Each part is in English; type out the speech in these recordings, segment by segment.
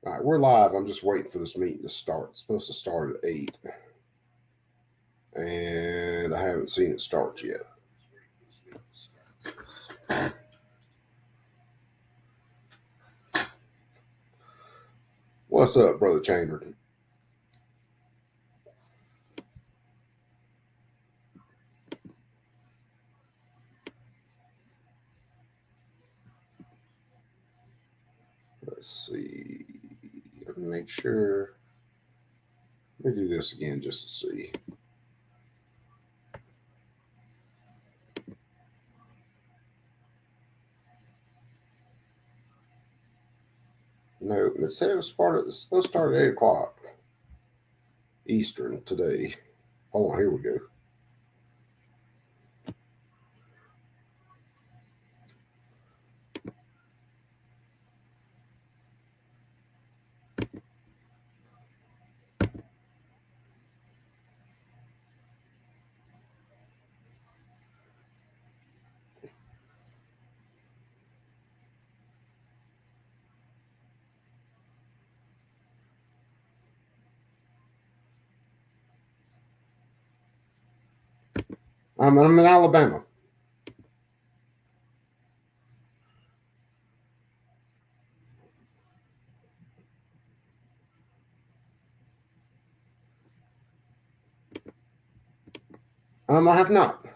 All right, we're live. I'm just waiting for this meeting to start. It's supposed to start at 8, and I haven't seen it start yet. What's up, Brother Chamberlain? Let's see. Let me make sure. Let me do this again just to see. No, it said it was it's supposed to start at 8 o'clock Eastern today. Hold on, here we go. I'm in Alabama. I have not.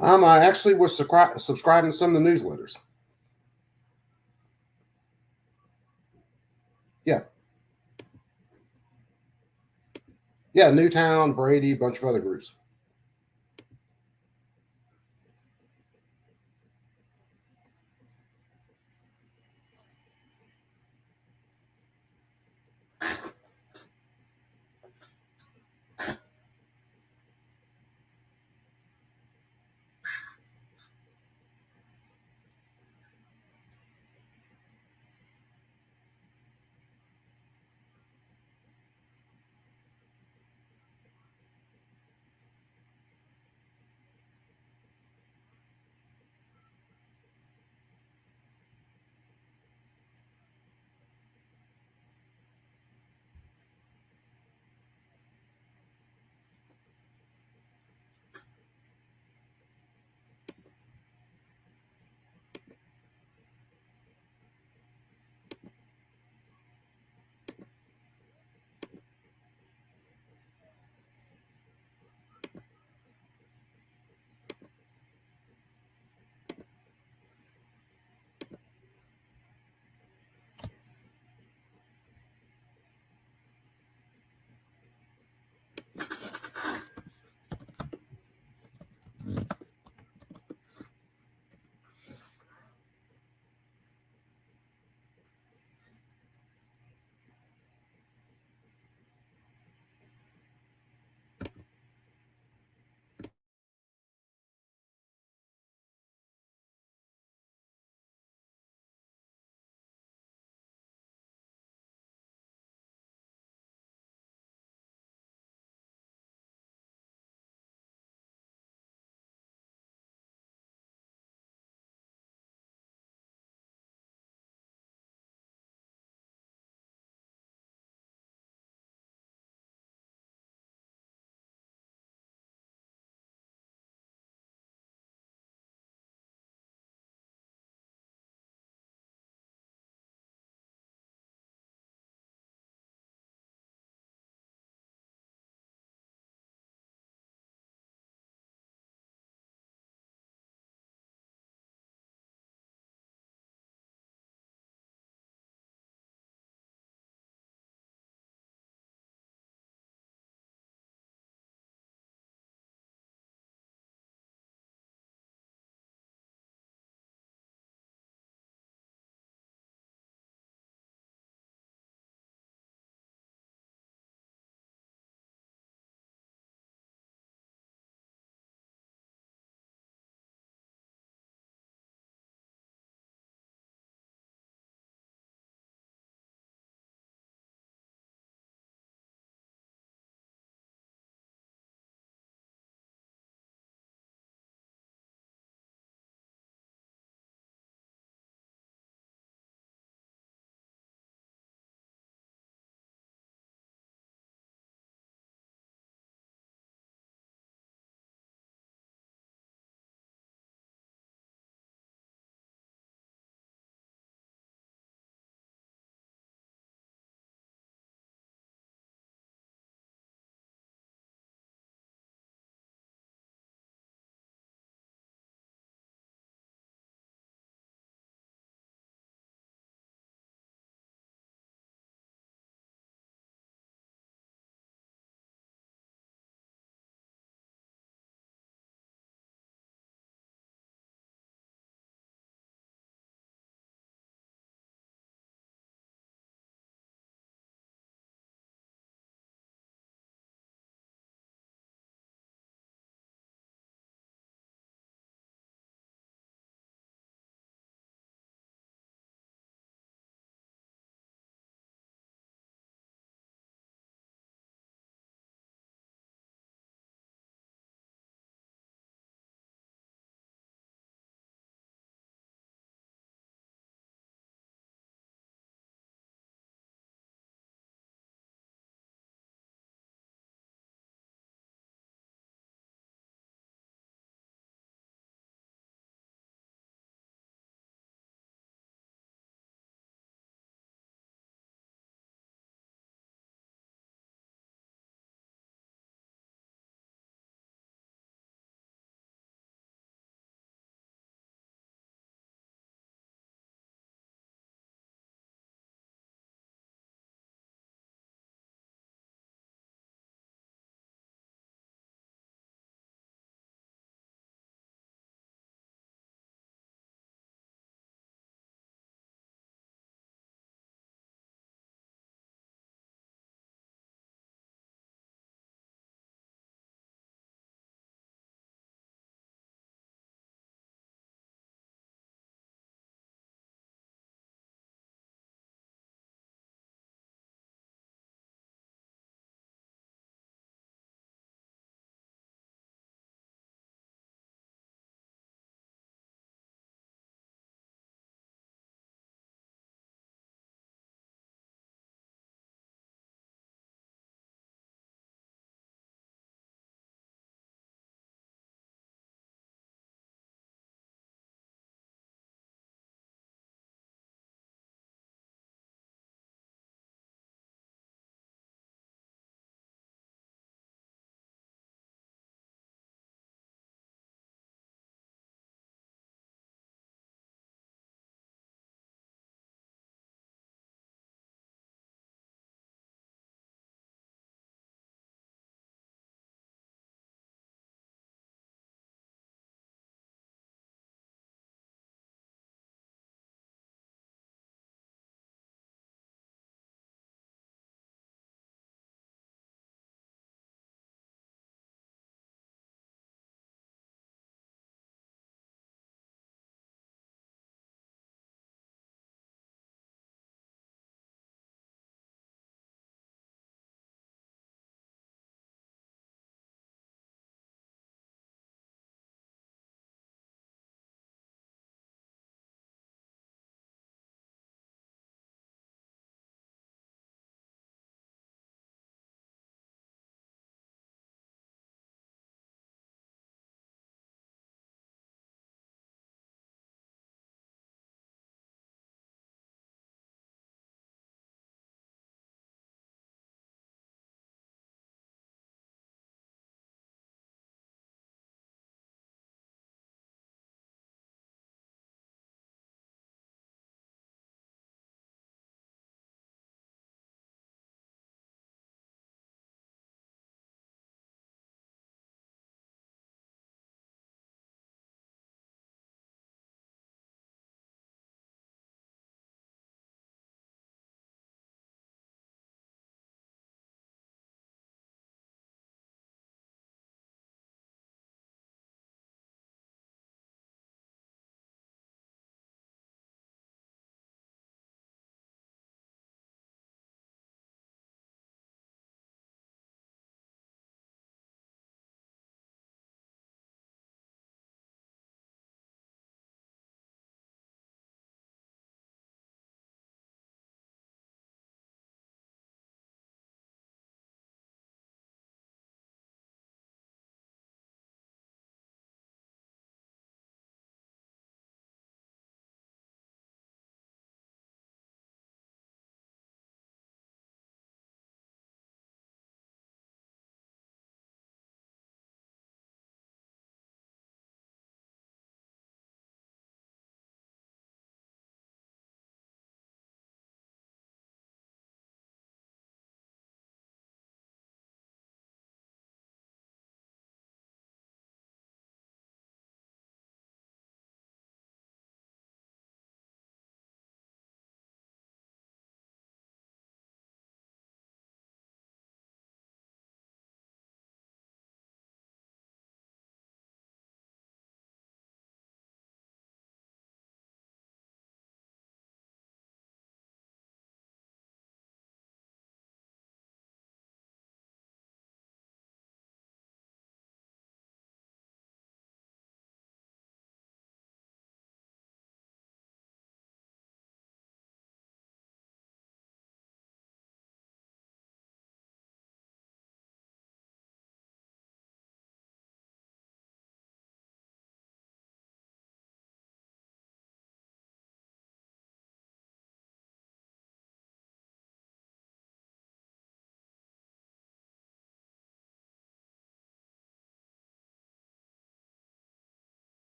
I actually was subscribing to some of the newsletters. Yeah. Yeah, Newtown, Brady, a bunch of other groups.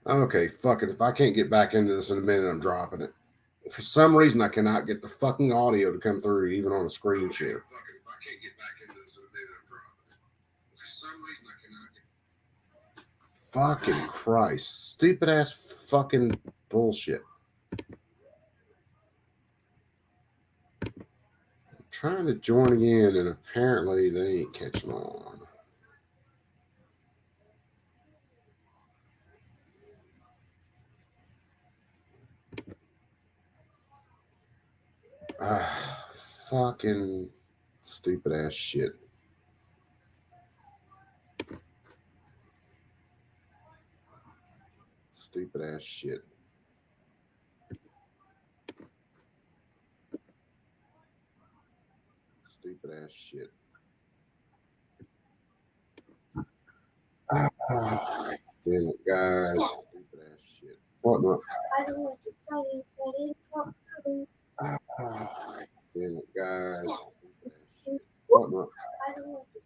Okay, fuck it. If I can't get back into this in a minute, I'm dropping it. For some reason, I cannot get the fucking audio to come through, even on a screen share. Fuck it. If I can't get back into this in a minute, I'm dropping it. For some reason, I cannot get. Fucking Christ. Stupid ass fucking bullshit. I'm trying to join again, and apparently they ain't catching on. Fucking stupid ass shit. Stupid ass shit. Stupid ass shit. Damn it, guys. Stupid ass shit. What the? I don't want to damn it, guys. What the? I don't want to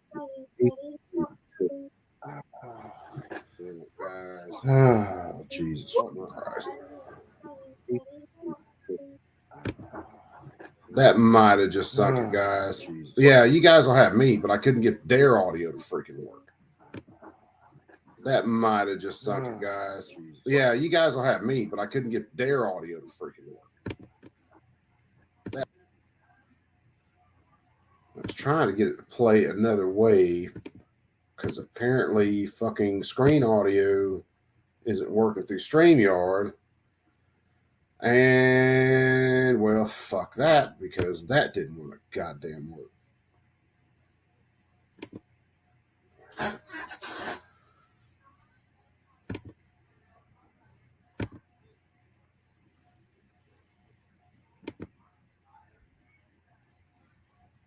damn it, guys. Oh, Jesus. Christ. That might have just sucked it, guys. Yeah, you guys will have me, but I couldn't get their audio to freaking work. That might have just sucked it, guys. Yeah, you guys will have me, but I couldn't get their audio to freaking work. I was trying to get it to play another way because apparently fucking screen audio isn't working through StreamYard. And well, fuck that, because that didn't want to goddamn work.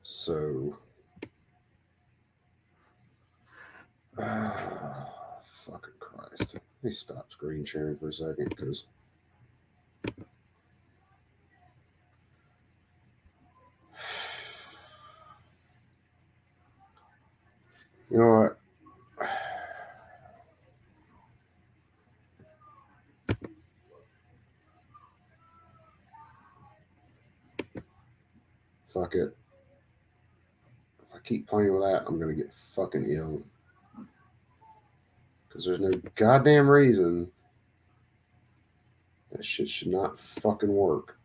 So, fucking Christ. Let me stop screen sharing for a second because. You know what? Fuck it. If I keep playing with that, I'm going to get fucking ill. Because there's no goddamn reason that shit should not fucking work.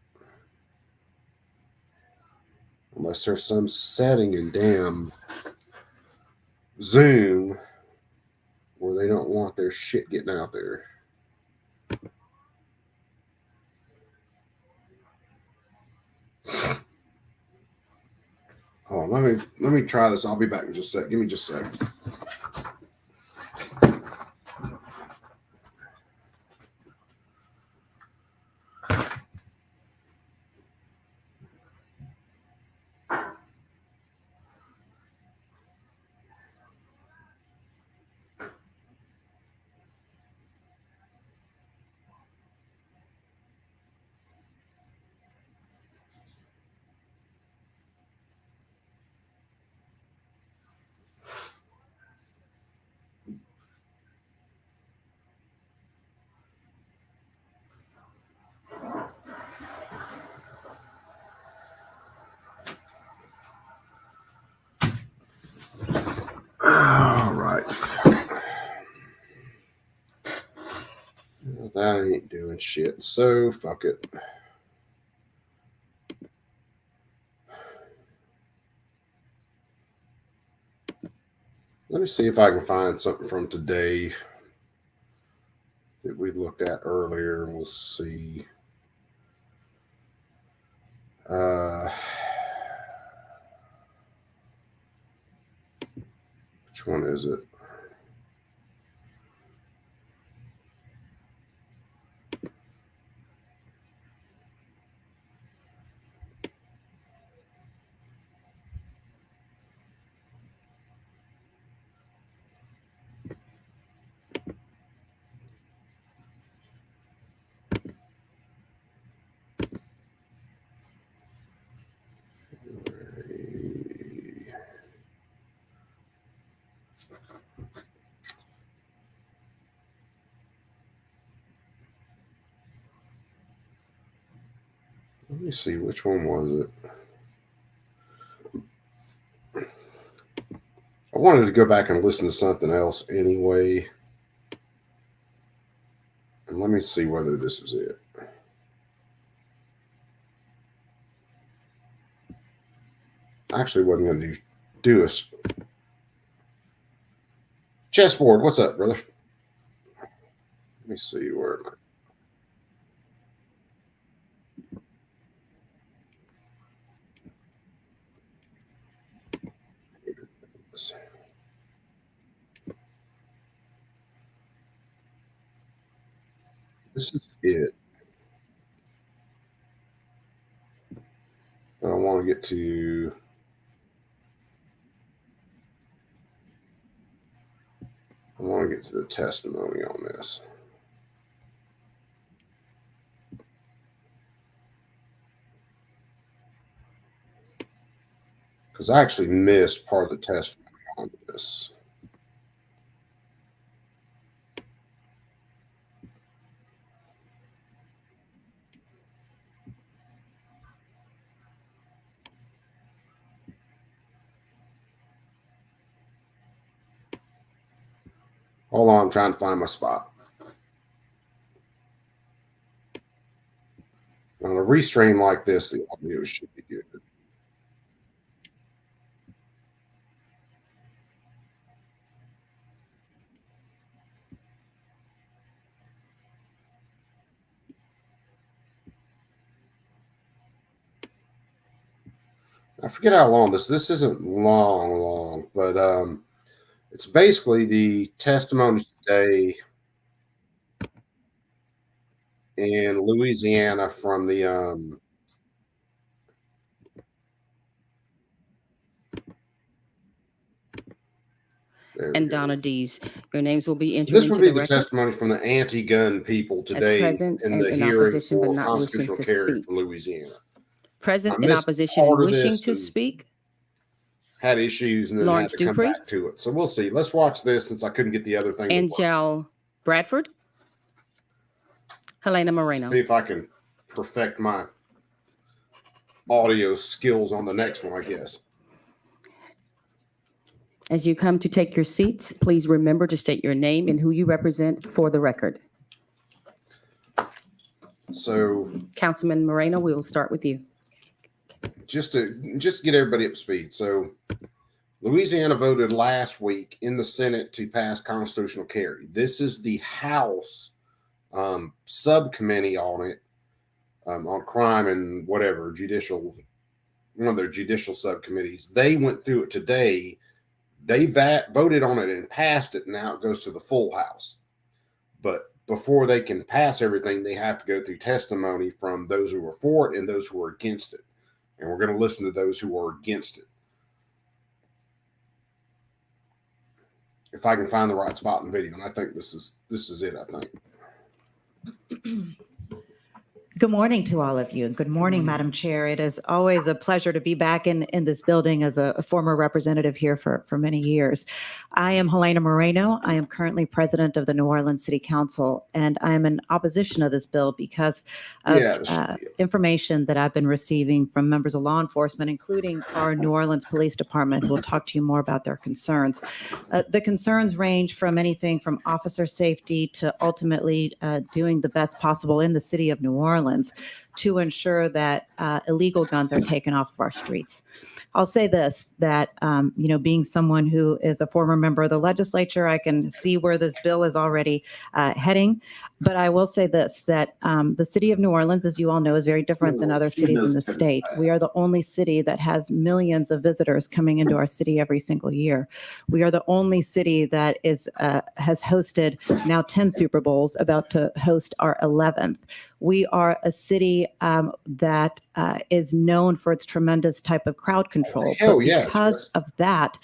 Unless there's some setting in damn Zoom where they don't want their shit getting out there. Hold on, let me try this. I'll be back in just a sec. Give me just a second. All right. That ain't doing shit. So fuck it. Let me see if I can find something from today that we looked at earlier, and we'll see. Which one is it? Let me see, which one was it? I wanted to go back and listen to something else anyway. And let me see whether this is it. I actually wasn't going to do a chessboard. What's up, brother? Let me see where. This is it. But I want to get to. I want to get to the testimony on this. Because I actually missed part of the testimony on this. Hold on, I'm trying to find my spot. On a restream like this, the audio should be good. I forget how long this isn't long, but it's basically the testimony today in Louisiana from the and Donna D's. Your names will be entered. This would be the testimony from the anti-gun people today in the hearing for constitutional carry for Louisiana. Present in opposition and wishing to speak. Had issues and then Lawrence had to come back to it. So we'll see. Let's watch this since I couldn't get the other thing. Angel Bradford. Helena Moreno. See if I can perfect my audio skills on the next one, I guess. As you come to take your seats, please remember to state your name and who you represent for the record. So, Councilman Moreno, we will start with you. Just to get everybody up to speed. So, Louisiana voted last week in the Senate to pass constitutional carry. This is the House subcommittee on it, on crime and whatever, one of their judicial subcommittees. They went through it today. They voted on it and passed it. Now it goes to the full House. But before they can pass everything, they have to go through testimony from those who were for it and those who were against it. And we're going to listen to those who are against it. If I can find the right spot in the video, and I think this is it, I think. Good morning to all of you. Good morning, Madam Chair. It is always a pleasure to be back in this building as a former representative here for many years. I am Helena Moreno. I am currently president of the New Orleans City Council, and I am in opposition of this bill because of information that I've been receiving from members of law enforcement, including our New Orleans Police Department, who will talk to you more about their concerns. The concerns range from anything from officer safety to ultimately doing the best possible in the city of New Orleans to ensure that illegal guns are taken off of our streets. I'll say this, that, being someone who is a former member of the legislature, I can see where this bill is already heading. But I will say this, that the city of New Orleans, as you all know, is very different than other cities in the state. We are the only city that has millions of visitors coming into our city every single year. We are the only city that has hosted now 10 Super Bowls, about to host our 11th. We are a city that is known for its tremendous type of crowd control. But because of that,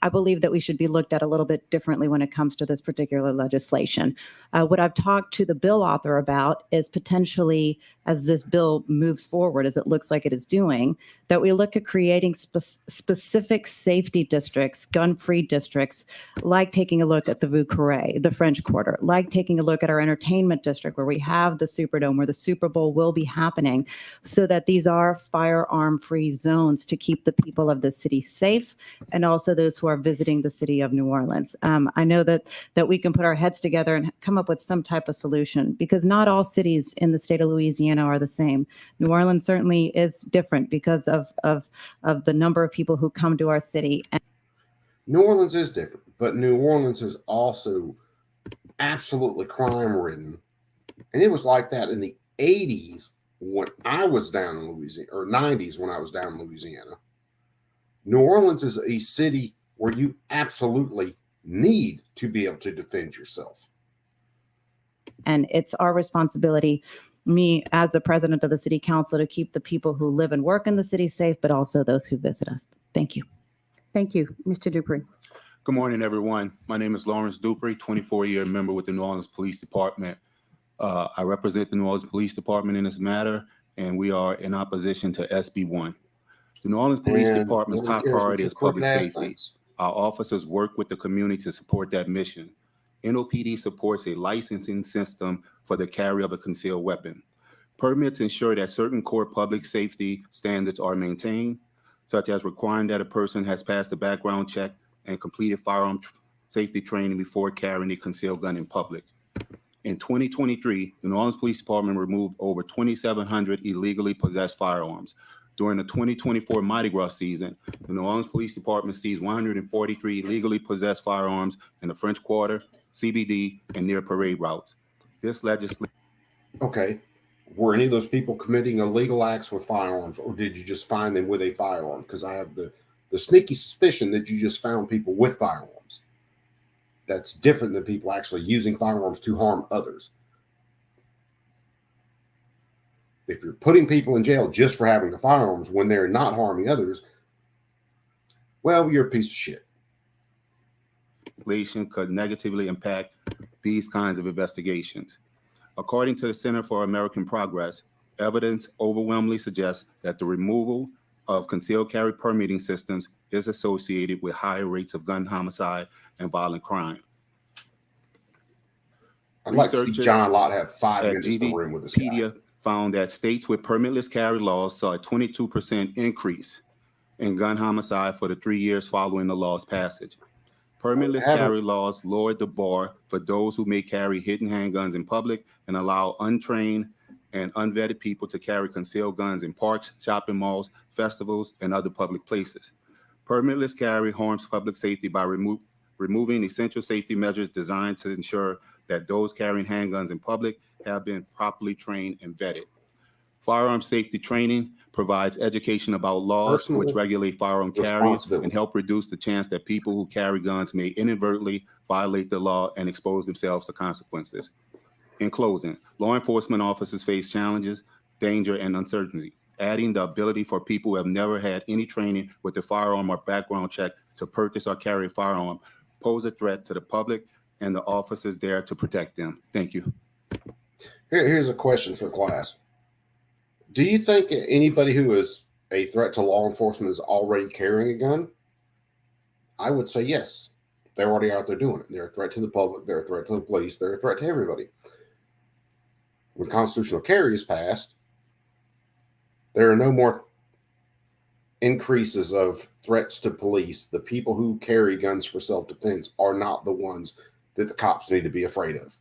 I believe that we should be looked at a little bit differently when it comes to this particular legislation. What I've talked to the bill author about is potentially as this bill moves forward, as it looks like it is doing, that we look at creating specific safety districts, gun-free districts, like taking a look at the Vieux Carré, the French Quarter, like taking a look at our entertainment district where we have the Superdome, where the Super Bowl will be happening, so that these are firearm-free zones to keep the people of the city safe and also those who are visiting the city of New Orleans. I know that we can put our heads together and come up with some type of solution, because not all cities in the state of Louisiana are the same. New Orleans certainly is different because of the number of people who come to our city. New Orleans is different, but New Orleans is also absolutely crime-ridden. And it was like that in the 80s when I was down in Louisiana, or 90s when I was down in Louisiana. New Orleans is a city where you absolutely need to be able to defend yourself. And it's our responsibility, me as the president of the city council, to keep the people who live and work in the city safe, but also those who visit us. Thank you. Thank you. Mr. Dupree. Good morning, everyone. My name is Lawrence Dupree, 24-year member with the New Orleans Police Department. I represent the New Orleans Police Department in this matter, and we are in opposition to SB 1. The New Orleans Police Department's top priority is public safety. Our officers work with the community to support that mission. NOPD supports a licensing system for the carry of a concealed weapon. Permits ensure that certain core public safety standards are maintained, such as requiring that a person has passed a background check and completed firearm safety training before carrying a concealed gun in public. In 2023, the New Orleans Police Department removed over 2,700 illegally possessed firearms. During the 2024 Mardi Gras season, the New Orleans Police Department seized 143 illegally possessed firearms in the French Quarter, CBD, and near parade routes. This legislation. Okay. Were any of those people committing illegal acts with firearms, or did you just find them with a firearm? Because I have the sneaky suspicion that you just found people with firearms. That's different than people actually using firearms to harm others. If you're putting people in jail just for having the firearms when they're not harming others, well, you're a piece of shit. Could negatively impact these kinds of investigations. According to the Center for American Progress, evidence overwhelmingly suggests that the removal of concealed carry permitting systems is associated with higher rates of gun homicide and violent crime. I'd like to see John Lott have 5 minutes in the room with this guy. Found that states with permitless carry laws saw a 22% increase in gun homicide for the 3 years following the law's passage. Permitless carry laws lowered the bar for those who may carry hidden handguns in public and allow untrained and unvetted people to carry concealed guns in parks, shopping malls, festivals, and other public places. Permitless carry harms public safety by removing essential safety measures designed to ensure that those carrying handguns in public have been properly trained and vetted. Firearm safety training provides education about laws which regulate firearm carry and help reduce the chance that people who carry guns may inadvertently violate the law and expose themselves to consequences. In closing, law enforcement officers face challenges, danger, and uncertainty. Adding the ability for people who have never had any training with the firearm or background check to purchase or carry a firearm pose a threat to the public and the officers there to protect them. Thank you. Here's a question for the class. Do you think anybody who is a threat to law enforcement is already carrying a gun? I would say yes. They're already out there doing it. They're a threat to the public. They're a threat to the police. They're a threat to everybody. When constitutional carry is passed, there are no more increases of threats to police. The people who carry guns for self-defense are not the ones that the cops need to be afraid of.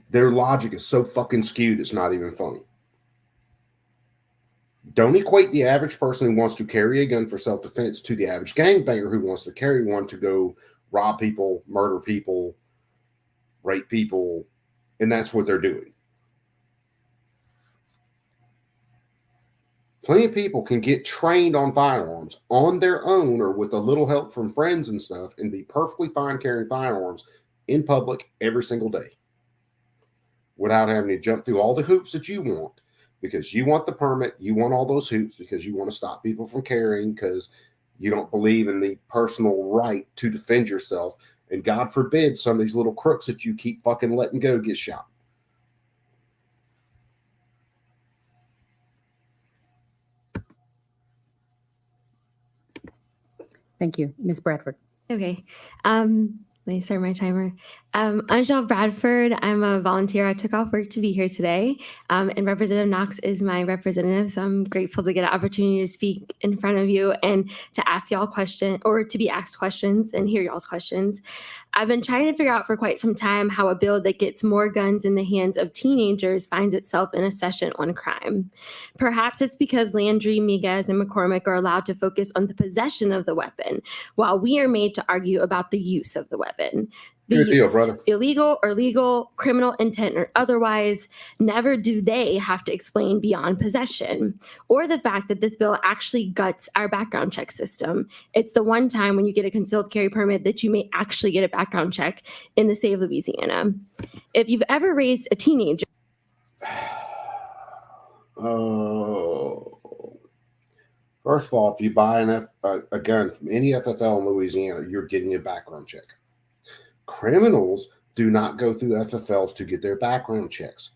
Their logic is so fucking skewed, it's not even funny. Don't equate the average person who wants to carry a gun for self-defense to the average gangbanger who wants to carry one to go rob people, murder people, rape people, and that's what they're doing. Plenty of people can get trained on firearms on their own or with a little help from friends and stuff and be perfectly fine carrying firearms in public every single day without having to jump through all the hoops that you want, because you want the permit, you want all those hoops because you want to stop people from carrying because you don't believe in the personal right to defend yourself And God forbid some of these little crooks that you keep fucking letting go get shot. Thank you. Ms. Bradford. Okay. Let me start my timer. I'm Jill Bradford. I'm a volunteer. I took off work to be here today. And Representative Knox is my representative. So I'm grateful to get an opportunity to speak in front of you and to ask y'all questions, or to be asked questions and hear y'all's questions. I've been trying to figure out for quite some time how a bill that gets more guns in the hands of teenagers finds itself in a session on crime. Perhaps it's because Landry, Miguez, and McCormick are allowed to focus on the possession of the weapon, while we are made to argue about the use of the weapon. The Good deal, use, brother. illegal or legal, criminal intent or otherwise, never do they have to explain beyond possession, or the fact that this bill actually guts our background check system. It's the one time when you get a concealed carry permit that you may actually get a background check in the state of Louisiana. If you've ever raised a teenager. First of all, if you buy a gun from any FFL in Louisiana, you're getting a background check. Criminals do not go through FFLs to get their background checks.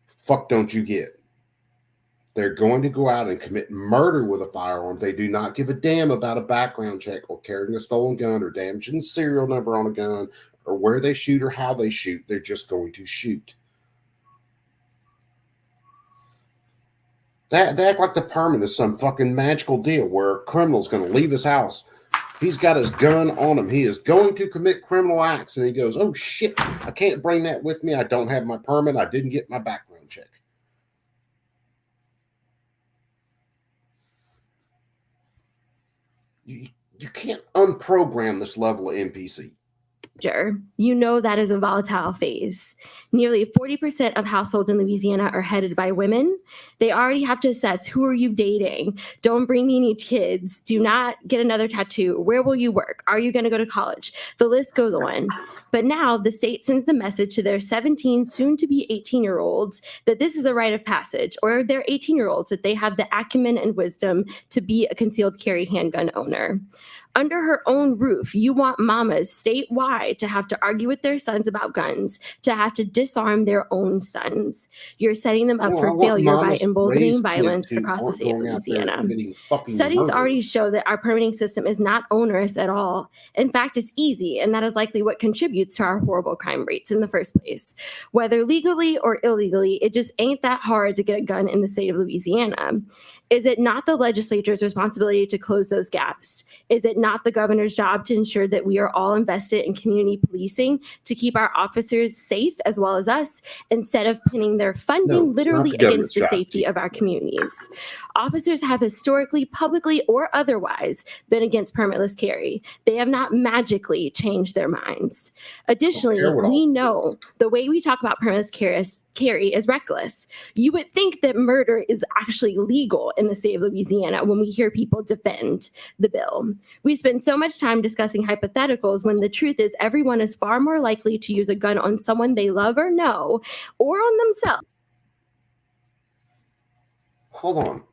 Fuck don't you get? They're going to go out and commit murder with a firearm. They do not give a damn about a background check or carrying a stolen gun or damaging the serial number on a gun or where they shoot or how they shoot. They're just going to shoot. They act like the permit is some fucking magical deal where a criminal's going to leave his house. He's got his gun on him. He is going to commit criminal acts. And he goes, oh, shit, I can't bring that with me. I don't have my permit. I didn't get my background check. You can't unprogram this level of NPC. You know that is a volatile phase. Nearly 40% of households in Louisiana are headed by women. They already have to assess, who are you dating? Don't bring me any kids. Do not get another tattoo. Where will you work? Are you going to go to college? The list goes on. But now the state sends the message to their 17, soon to be 18-year-olds that this is a rite of passage, or their 18-year-olds that they have the acumen and wisdom to be a concealed carry handgun owner. Under her own roof, you want mamas statewide to have to argue with their sons about guns, to have to disarm their own sons. You're setting them up for failure by emboldening violence across the state of Louisiana. Studies already show that our permitting system is not onerous at all. In fact, it's easy, and that is likely what contributes to our horrible crime rates in the first place. Whether legally or illegally, it just ain't that hard to get a gun in the state of Louisiana. Is it not the legislature's responsibility to close those gaps? Is it not the governor's job to ensure that we are all invested in community policing to keep our officers safe as well as us, instead of pinning their funding literally against the safety of our communities? Officers have historically, publicly or otherwise, been against permitless carry. They have not magically changed their minds. Additionally, we know the way we talk about permitless carry is reckless. You would think that murder is actually legal in the state of Louisiana when we hear people defend the bill. We spend so much time discussing hypotheticals when the truth is everyone is far more likely to use a gun on someone they love or know, or on themselves. Hold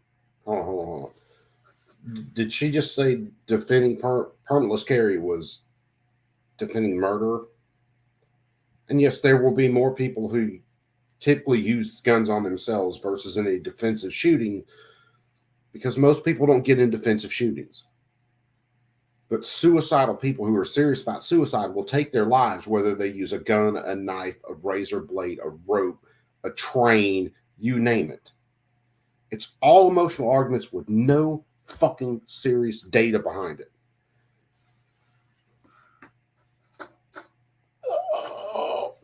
on. Did she just say defending permitless carry was defending murder? And yes, there will be more people who typically use guns on themselves versus in a defensive shooting, because most people don't get in defensive shootings. But suicidal people who are serious about suicide will take their lives, whether they use a gun, a knife, a razor blade, a rope, a train, you name it. It's all emotional arguments with no fucking serious data behind it.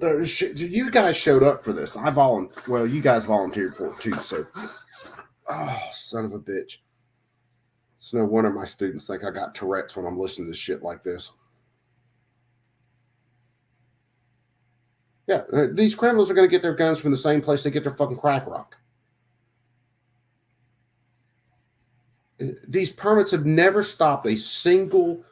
You guys showed up for this. Well, you guys volunteered for it too. So, son of a bitch. It's no wonder my students think I got Tourette's when I'm listening to shit like this. Yeah, these criminals are going to get their guns from the same place they get their fucking crack rock. These permits have never stopped a single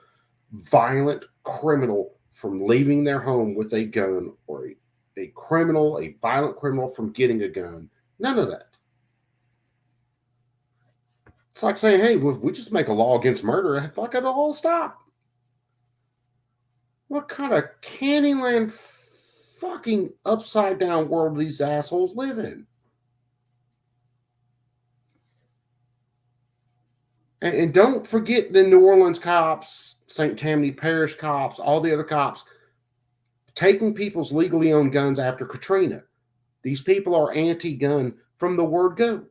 violent criminal from leaving their home with a gun, or a violent criminal from getting a gun. None of that. It's like saying, hey, if we just make a law against murder, fuck, it'll all stop. What kind of Candyland fucking upside down world these assholes live in? And don't forget the New Orleans cops, St. Tammany Parish cops, all the other cops taking people's legally owned guns after Katrina. These people are anti-gun from the word go.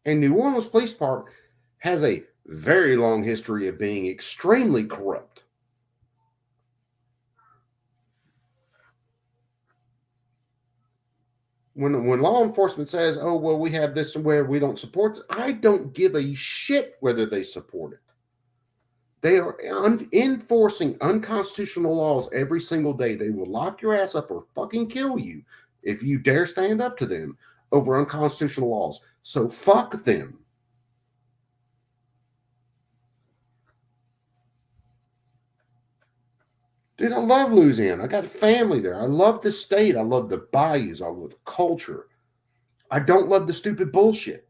And New Orleans Police Department has a very long history of being extremely corrupt. When law enforcement says, oh, well, we have this where we don't support it, I don't give a shit whether they support it. They are enforcing unconstitutional laws every single day. They will lock your ass up or fucking kill you if you dare stand up to them over unconstitutional laws. So fuck them. Dude, I love Louisiana. I got family there. I love the state. I love the bayous. I love the culture. I don't love the stupid bullshit.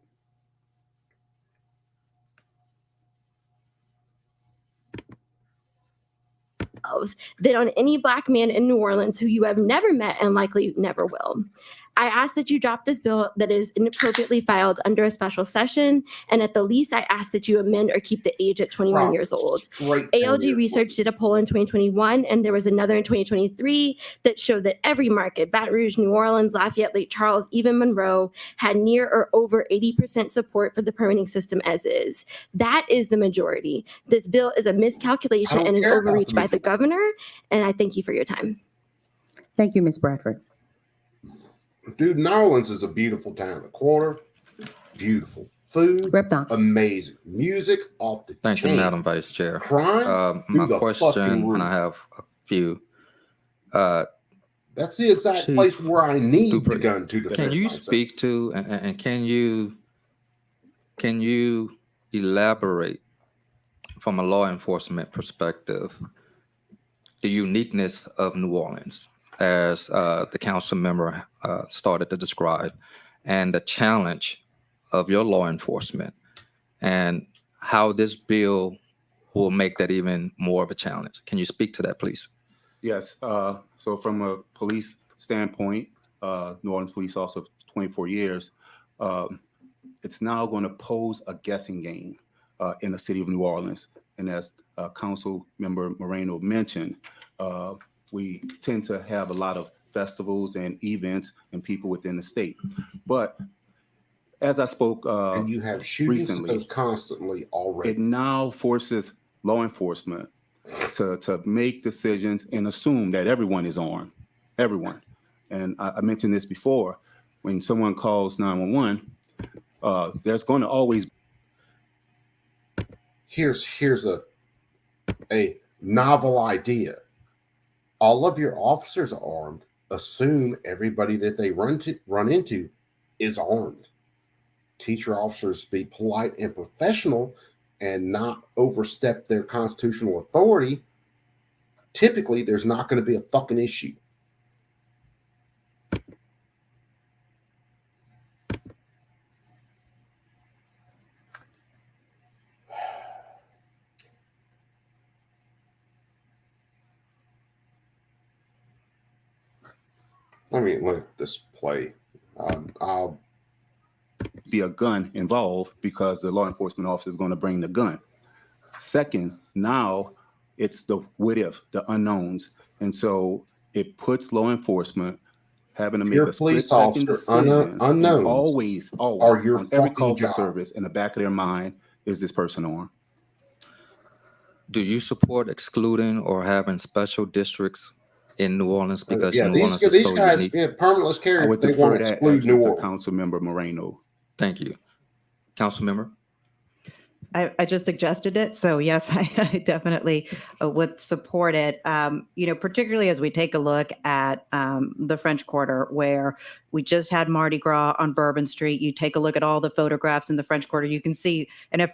Than on any Black man in New Orleans who you have never met and likely never will. I ask that you drop this bill that is inappropriately filed under a special session, and at the least, I ask that you amend or keep the age at 21 years old. ALG Research did a poll in 2021, and there was another in 2023 that showed that every market, Baton Rouge, New Orleans, Lafayette, Lake Charles, even Monroe, had near or over 80% support for the permitting system as is. That is the majority. This bill is a miscalculation and an overreach by the governor, and I thank you for your time. Thank you, Ms. Bradford. Dude, New Orleans is a beautiful town. The quarter, beautiful. Food, Rep. Knox. amazing. Music off the Thank chain. you, Madam Vice Chair. Crime, My the question, fucking roof. and I have a few. That's the exact Chief place where I need the Dupree, gun to defend Can you myself. speak to and can you elaborate from a law enforcement perspective the uniqueness of New Orleans, as the council member started to describe, and the challenge of your law enforcement, and how this bill will make that even more of a challenge? Can you speak to that, please? Yes. So from a police standpoint, New Orleans police officer for 24 years, it's now going to pose a guessing game in the city of New Orleans. And as Council Member Moreno mentioned, we tend to have a lot of festivals and events and people within the state. But as I spoke and you have shootings recently, at those constantly already. it now forces law enforcement to make decisions and assume that everyone is armed, everyone. And I mentioned this before, when someone calls 911, there's going to always. Here's a novel idea. All of your officers are armed. Assume everybody that they run into is armed. Teach your officers to be polite and professional and not overstep their constitutional authority. Typically, there's not going to be a fucking issue. Let me let this play. I'll be a gun involved because the law enforcement officer is going to bring the gun. Second, now it's the what if, the unknowns. And so it puts law enforcement having to make your a police split-second officer decision. unknowns And always are your on every fucking call for job. service in the back of their mind, is this person armed? Do you support excluding or having special districts in New Orleans because Yeah, New Orleans these is so guys, unique? yeah, permitless I carry, would they defer want to that exclude New to Orleans. Council Member Moreno. Thank you. Council member? I just suggested it. So yes, I definitely would support it. Particularly as we take a look at the French Quarter, where we just had Mardi Gras on Bourbon Street. You take a look at all the photographs in the French Quarter, you can see, and if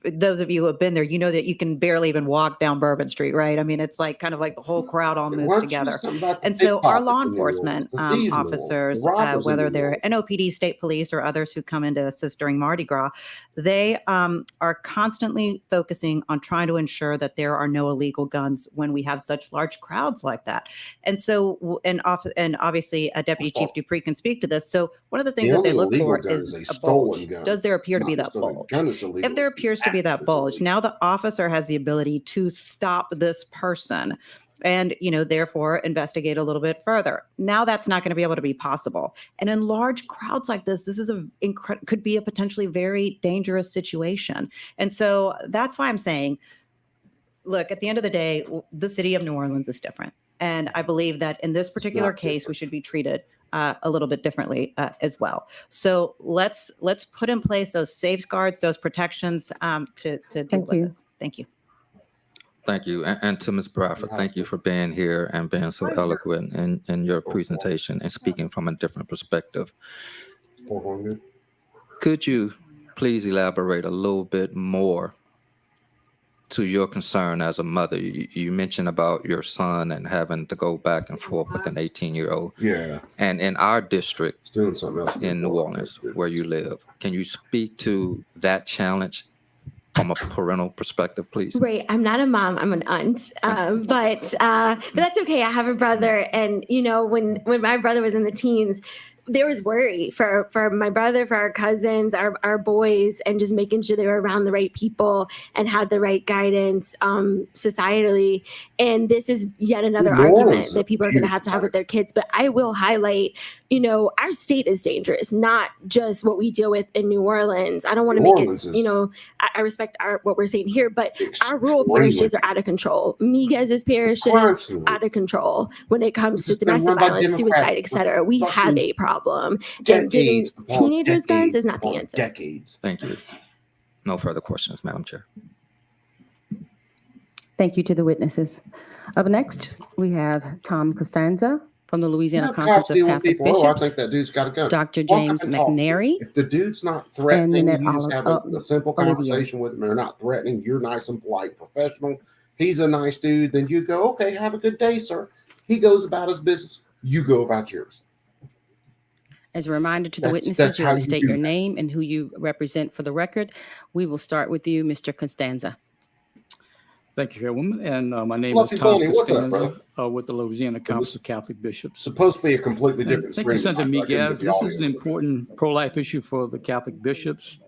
those of you who have been there, you know that you can barely even walk down Bourbon Street, right? I mean, it's like kind of like the whole crowd all Why moves don't you do together. something about the And so our law pickpockets in New Orleans, enforcement the thieves in New Orleans, officers, the robbers in whether New they're Orleans? NOPD, state police, or others who come in to assist during Mardi Gras, they are constantly focusing on trying to ensure that there are no illegal guns when we have such large crowds like that. And so, and obviously, Deputy Chief Dupree can speak to this. So one of the things The that they only look illegal for gun is is a a stolen bulge. gun. Does there appear to It's be not that just a bulge? gun that's illegal. If there appears to be that It's bulge, illegal. now the officer has the ability to stop this person and, therefore investigate a little bit further. Now that's not going to be able to be possible. And in large crowds like this is could be a potentially very dangerous situation. And so that's why I'm saying, look, at the end of the day, the city of New Orleans is different. And I believe that in this particular not case, we different. should be treated a little bit differently as well. So let's put in place those safeguards, those protections to deal Thank with you. this. Thank you. Thank you. And to Ms. Bradford, thank you for being here and being so eloquent in your presentation and speaking from a different perspective. Could you please elaborate a little bit more to your concern as a mother? You mentioned about your son and having to go back and forth with an 18-year-old. Yeah, And in our district it's doing something else in New Orleans, where you live, can you speak to that challenge from a parental perspective, please? Right. I'm not a mom. I'm an aunt. But that's okay. I have a brother, and when my brother was in the teens, there was worry for my brother, for our cousins, our boys, and just making sure they were around the right people and had the right guidance societally. And this is yet another New argument Orleans is that a people are going to have beautiful with their kids. But I will highlight, our state is dangerous, not just what we deal with in New Orleans. I don't want to New make Orleans it, is I respect what we're saying here, but our rural extremely parishes are out of control. Miguez's parish is Crime out of control when it comes to It's been domestic run by violence, suicide, Democrats for etc. We have fucking a problem. And giving decades upon teenagers guns decades is not the upon answer. Decades. Thank you. No further questions, Madam Chair. Thank you to the witnesses. Up next, we have Tom Costanza from the Louisiana Not Conference cops of dealing with Catholic people. Oh, I think Bishops, that dude's got a gun. Dr. Walk up James and talk to him. McNary, If the dude's not threatening, Nanette you just have a simple Olivier. conversation with him. They're not threatening. You're nice and polite, professional. He's a nice dude. Then you go, okay, have a good day, sir. He goes about his business. You go about yours. As a reminder to the That's witnesses, you how have to you state do your that. name and who you represent for the record. We will start with you, Mr. Costanza. Thank you, Chairwoman. And my name Fluffy is Tom Bunny, what's up, Costanza with the Louisiana Conference of Catholic Bishops. Supposed to be a completely And different thank you, stream. Senator tonight, but I couldn't get Miguez. the This audio is an to it. important pro-life issue for the Catholic bishops.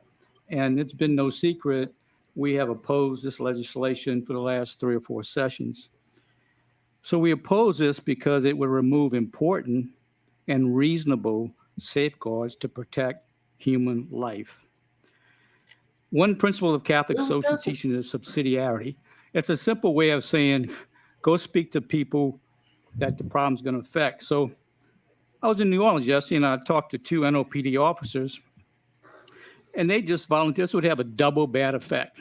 And it's been no secret, we have opposed this legislation for the last 3 or 4 sessions. So we oppose this because it would remove important and reasonable safeguards to protect human life. One principle of Catholic No, it social doesn't. teaching is subsidiarity. It's a simple way of saying, go speak to people that the problem's going to affect. So I was in New Orleans yesterday, and I talked to 2 NOPD officers, and they just volunteered. This would have a double bad effect.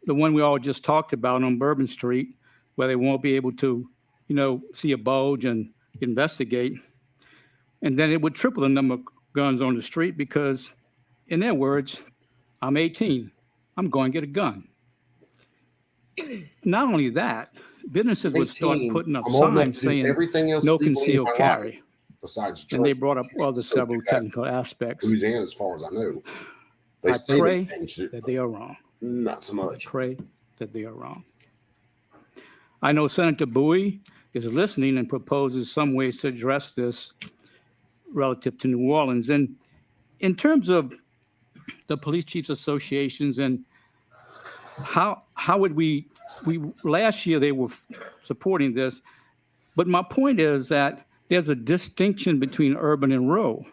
The one we all just talked about on Bourbon Street, where they won't be able to, see a bulge and investigate. And then it would triple the number of guns on the street because, in their words, I'm 18. I'm going to get a gun. Not only that, businesses would start 18, put up I'm old enough signs to do saying everything else no legal in concealed my life carry. besides And they drugs. brought up You other can still several do that. technical aspects. Louisiana, as far as I know, they I say pray they changed it. that they are wrong. Not so much. Pray that they are wrong. I know Senator Bowie is listening and proposes some ways to address this relative to New Orleans. And in terms of the police chiefs associations and how would we last year they were supporting this, but my point is that there's a distinction between urban and rural.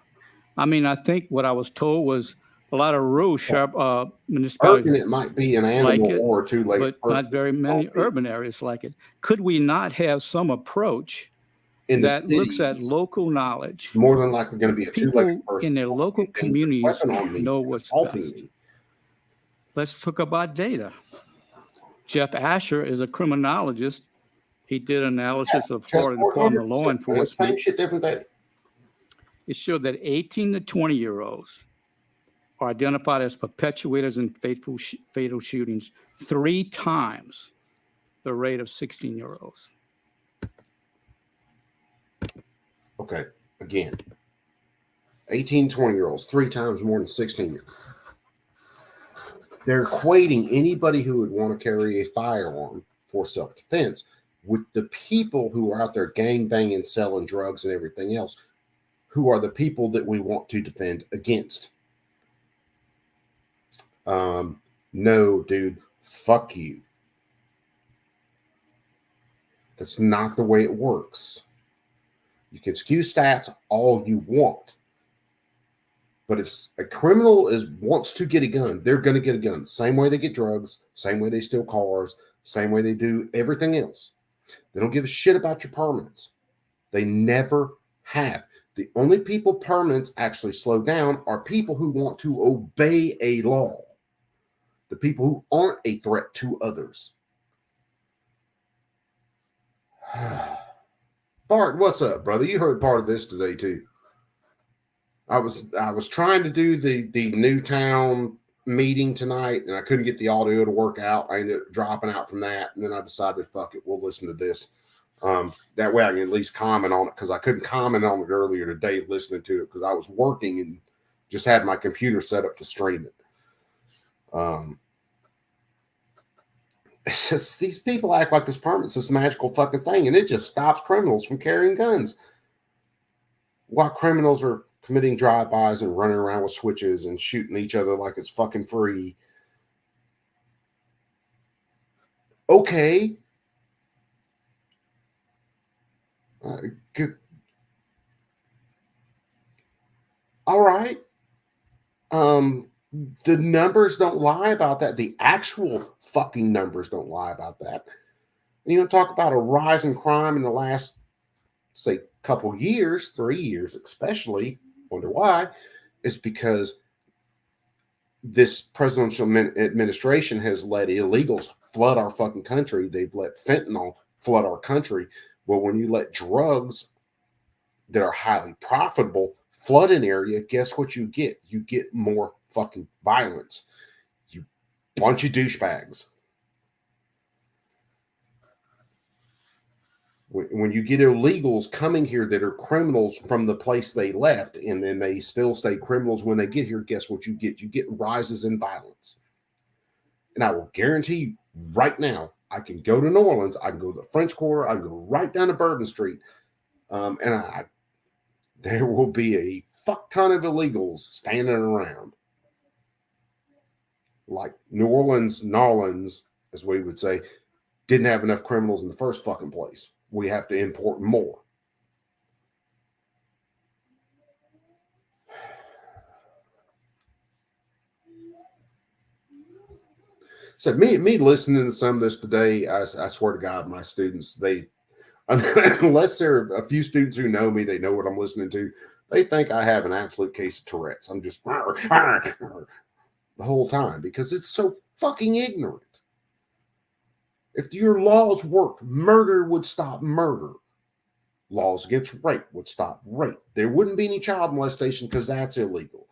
I mean, I think what I was told was a lot of rural municipalities Urban, it might be an animal like it, or 2 later. but not very many urban areas like it. Could we not have some approach in the that looks at cities, local knowledge? it's more than likely going to be a People 2-legged person in their local with a dangerous communities weapon on me know and what's assaulting best. me. Let's talk about data. Jeff Asher is a criminologist. He did analysis of Florida Department of Law Same Enforcement. shit, different day. It showed that 18 to 20-year-olds are identified as perpetuators in fatal shootings 3 times the rate of 16-year-olds. Okay, again, 18, 20-year-olds, 3 times more than 16-year-olds. They're equating anybody who would want to carry a firearm for self-defense with the people who are out there gang banging, selling drugs and everything else, who are the people that we want to defend against. No, dude, fuck you. That's not the way it works. You can skew stats all you want. But if a criminal wants to get a gun, they're going to get a gun. Same way they get drugs, same way they steal cars, same way they do everything else. They don't give a shit about your permits. They never have. The only people permits actually slow down are people who want to obey a law. The people who aren't a threat to others. Bart, what's up, brother? You heard part of this today too. I was trying to do the Newtown meeting tonight, and I couldn't get the audio to work out. I ended up dropping out from that, and then I decided, fuck it, we'll listen to this. That way I can at least comment on it, because I couldn't comment on it earlier today listening to it because I was working and just had my computer set up to stream it. It's just, these people act like this permit's this magical fucking thing, and it just stops criminals from carrying guns. While criminals are committing drive-bys and running around with switches and shooting each other like it's fucking free. Okay. Good. All right. The numbers don't lie about that. The actual fucking numbers don't lie about that. And you don't talk about a rise in crime in the last, say, couple years, 3 years especially. Wonder why? It's because this presidential administration has let illegals flood our fucking country. They've let fentanyl flood our country. Well, when you let drugs that are highly profitable flood an area, guess what you get? You get more fucking violence. You bunch of douchebags. When you get illegals coming here that are criminals from the place they left, and then they still stay criminals when they get here, guess what you get? You get rises in violence. And I will guarantee you right now, I can go to New Orleans, I can go to the French Quarter, I can go right down to Bourbon Street, and there will be a fuck ton of illegals standing around. Like New Orleans, as we would say, didn't have enough criminals in the first fucking place. We have to import more. So me listening to some of this today, I swear to God, my students, unless there are a few students who know me, they know what I'm listening to, they think I have an absolute case of Tourette's. I'm just the whole time because it's so fucking ignorant. If your laws worked, murder would stop murder. Laws against rape would stop rape. There wouldn't be any child molestation because that's illegal.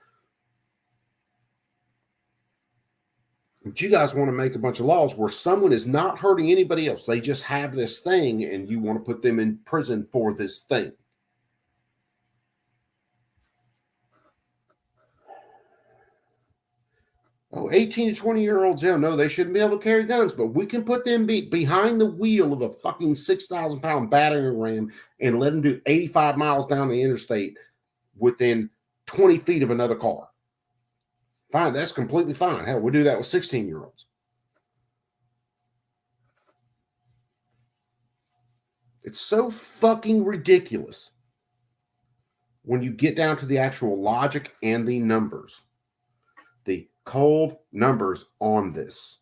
But you guys want to make a bunch of laws where someone is not hurting anybody else. They just have this thing and you want to put them in prison for this thing. Oh, 18 to 20-year-olds, no, they shouldn't be able to carry guns, but we can put them behind the wheel of a fucking 6,000-pound battering ram and let them do 85 miles down the interstate within 20 feet of another car. Fine, that's completely fine. Hell, we do that with 16-year-olds. It's so fucking ridiculous when you get down to the actual logic and the numbers. The cold numbers on this.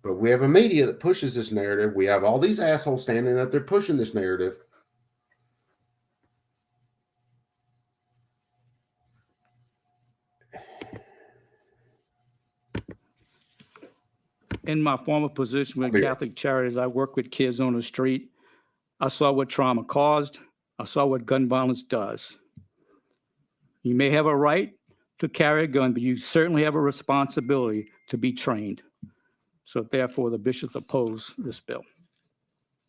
But we have a media that pushes this narrative. We have all these assholes standing up there pushing this narrative. In my former position with Catholic Charities, I worked with kids on the street. I saw what trauma caused. I saw what gun violence does. You may have a right to carry a gun, but you certainly have a responsibility to be trained. So therefore, the bishops oppose this bill.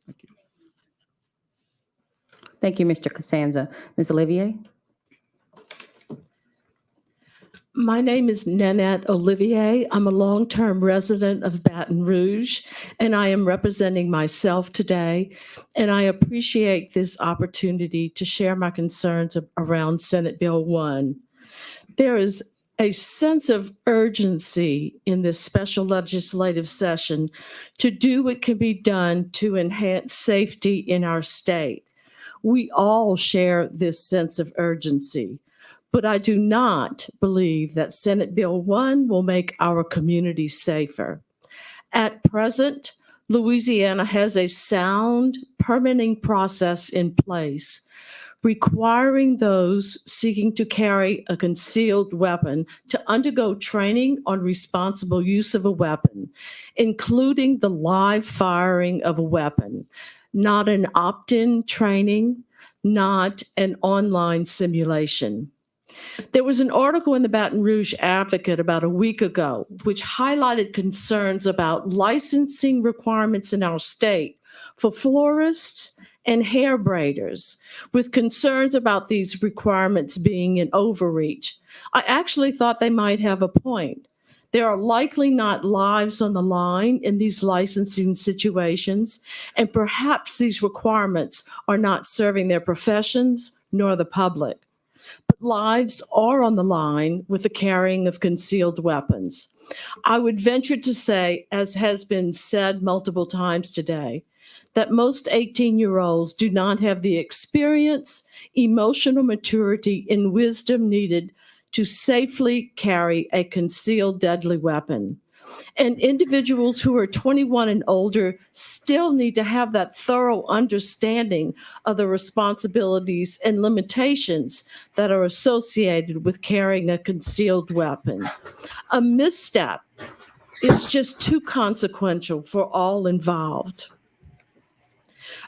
Thank you. Thank you, Mr. Costanza. Ms. Olivier? My name is Nanette Olivier. I'm a long-term resident of Baton Rouge, and I am representing myself today. And I appreciate this opportunity to share my concerns around Senate Bill 1. There is a sense of urgency in this special legislative session to do what can be done to enhance safety in our state. We all share this sense of urgency. But I do not believe that Senate Bill 1 will make our community safer. At present, Louisiana has a sound permitting process in place, requiring those seeking to carry a concealed weapon to undergo training on responsible use of a weapon, including the live firing of a weapon, not an opt-in training, not an online simulation. There was an article in the Baton Rouge Advocate about a week ago, which highlighted concerns about licensing requirements in our state for florists and hair braiders, with concerns about these requirements being in overreach. I actually thought they might have a point. There are likely not lives on the line in these licensing situations, and perhaps these requirements are not serving their professions nor the public. Lives are on the line with the carrying of concealed weapons. I would venture to say, as has been said multiple times today, that most 18-year-olds do not have the experience, emotional maturity, and wisdom needed to safely carry a concealed deadly weapon. And individuals who are 21 and older still need to have that thorough understanding of the responsibilities and limitations that are associated with carrying a concealed weapon. A misstep is just too consequential for all involved.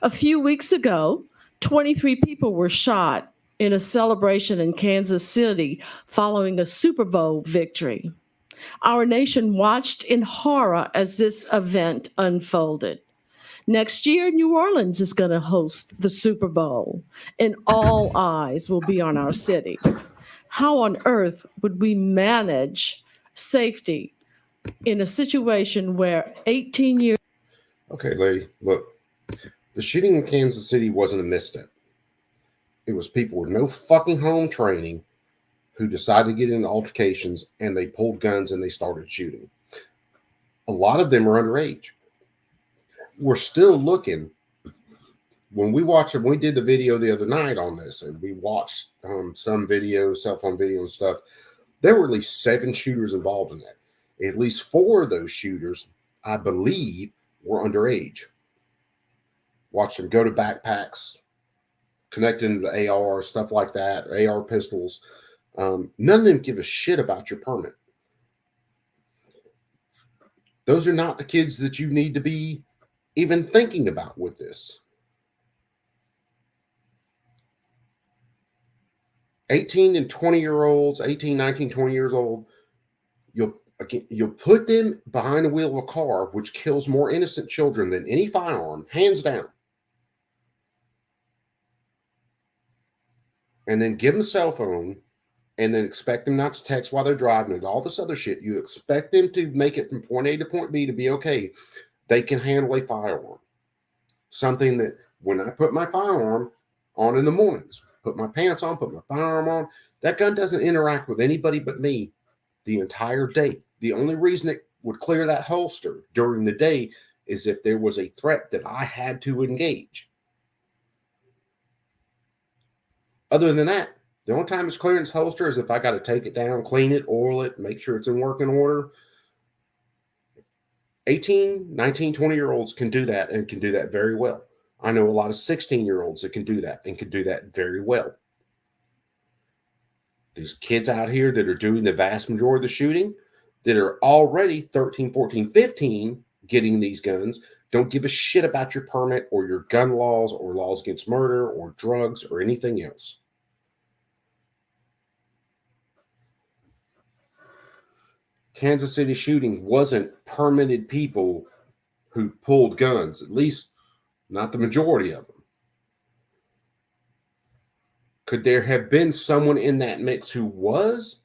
A few weeks ago, 23 people were shot in a celebration in Kansas City following a Super Bowl victory. Our nation watched in horror as this event unfolded. Next year, New Orleans is going to host the Super Bowl, and all eyes will be on our city. How on earth would we manage safety in a situation where 18 years... Okay, lady, look, the shooting in Kansas City wasn't a misstep. It was people with no fucking home training who decided to get into altercations, and they pulled guns and they started shooting. A lot of them are underage. We're still looking. When we did the video the other night on this, and we watched some videos, cell phone video and stuff, there were at least 7 shooters involved in that. At least 4 of those shooters, I believe, were underage. Watched them go to backpacks, connecting to AR, stuff like that, AR pistols. None of them give a shit about your permit. Those are not the kids that you need to be even thinking about with this. 18 and 20-year-olds, 18, 19, 20 years old, you'll put them behind the wheel of a car, which kills more innocent children than any firearm, hands down. And then give them a cell phone, and then expect them not to text while they're driving and all this other shit. You expect them to make it from point A to point B to be okay. They can handle a firearm. Something that when I put my firearm on in the mornings, put my pants on, put my firearm on, that gun doesn't interact with anybody but me the entire day. The only reason it would clear that holster during the day is if there was a threat that I had to engage. Other than that, the only time it's clearing its holster is if I got to take it down, clean it, oil it, make sure it's in working order. 18, 19, 20-year-olds can do that and can do that very well. I know a lot of 16-year-olds that can do that and can do that very well. These kids out here that are doing the vast majority of the shooting, that are already 13, 14, 15 getting these guns, don't give a shit about your permit or your gun laws or laws against murder or drugs or anything else. Kansas City shooting wasn't permitted people who pulled guns, at least not the majority of them. Could there have been someone in that mix who was?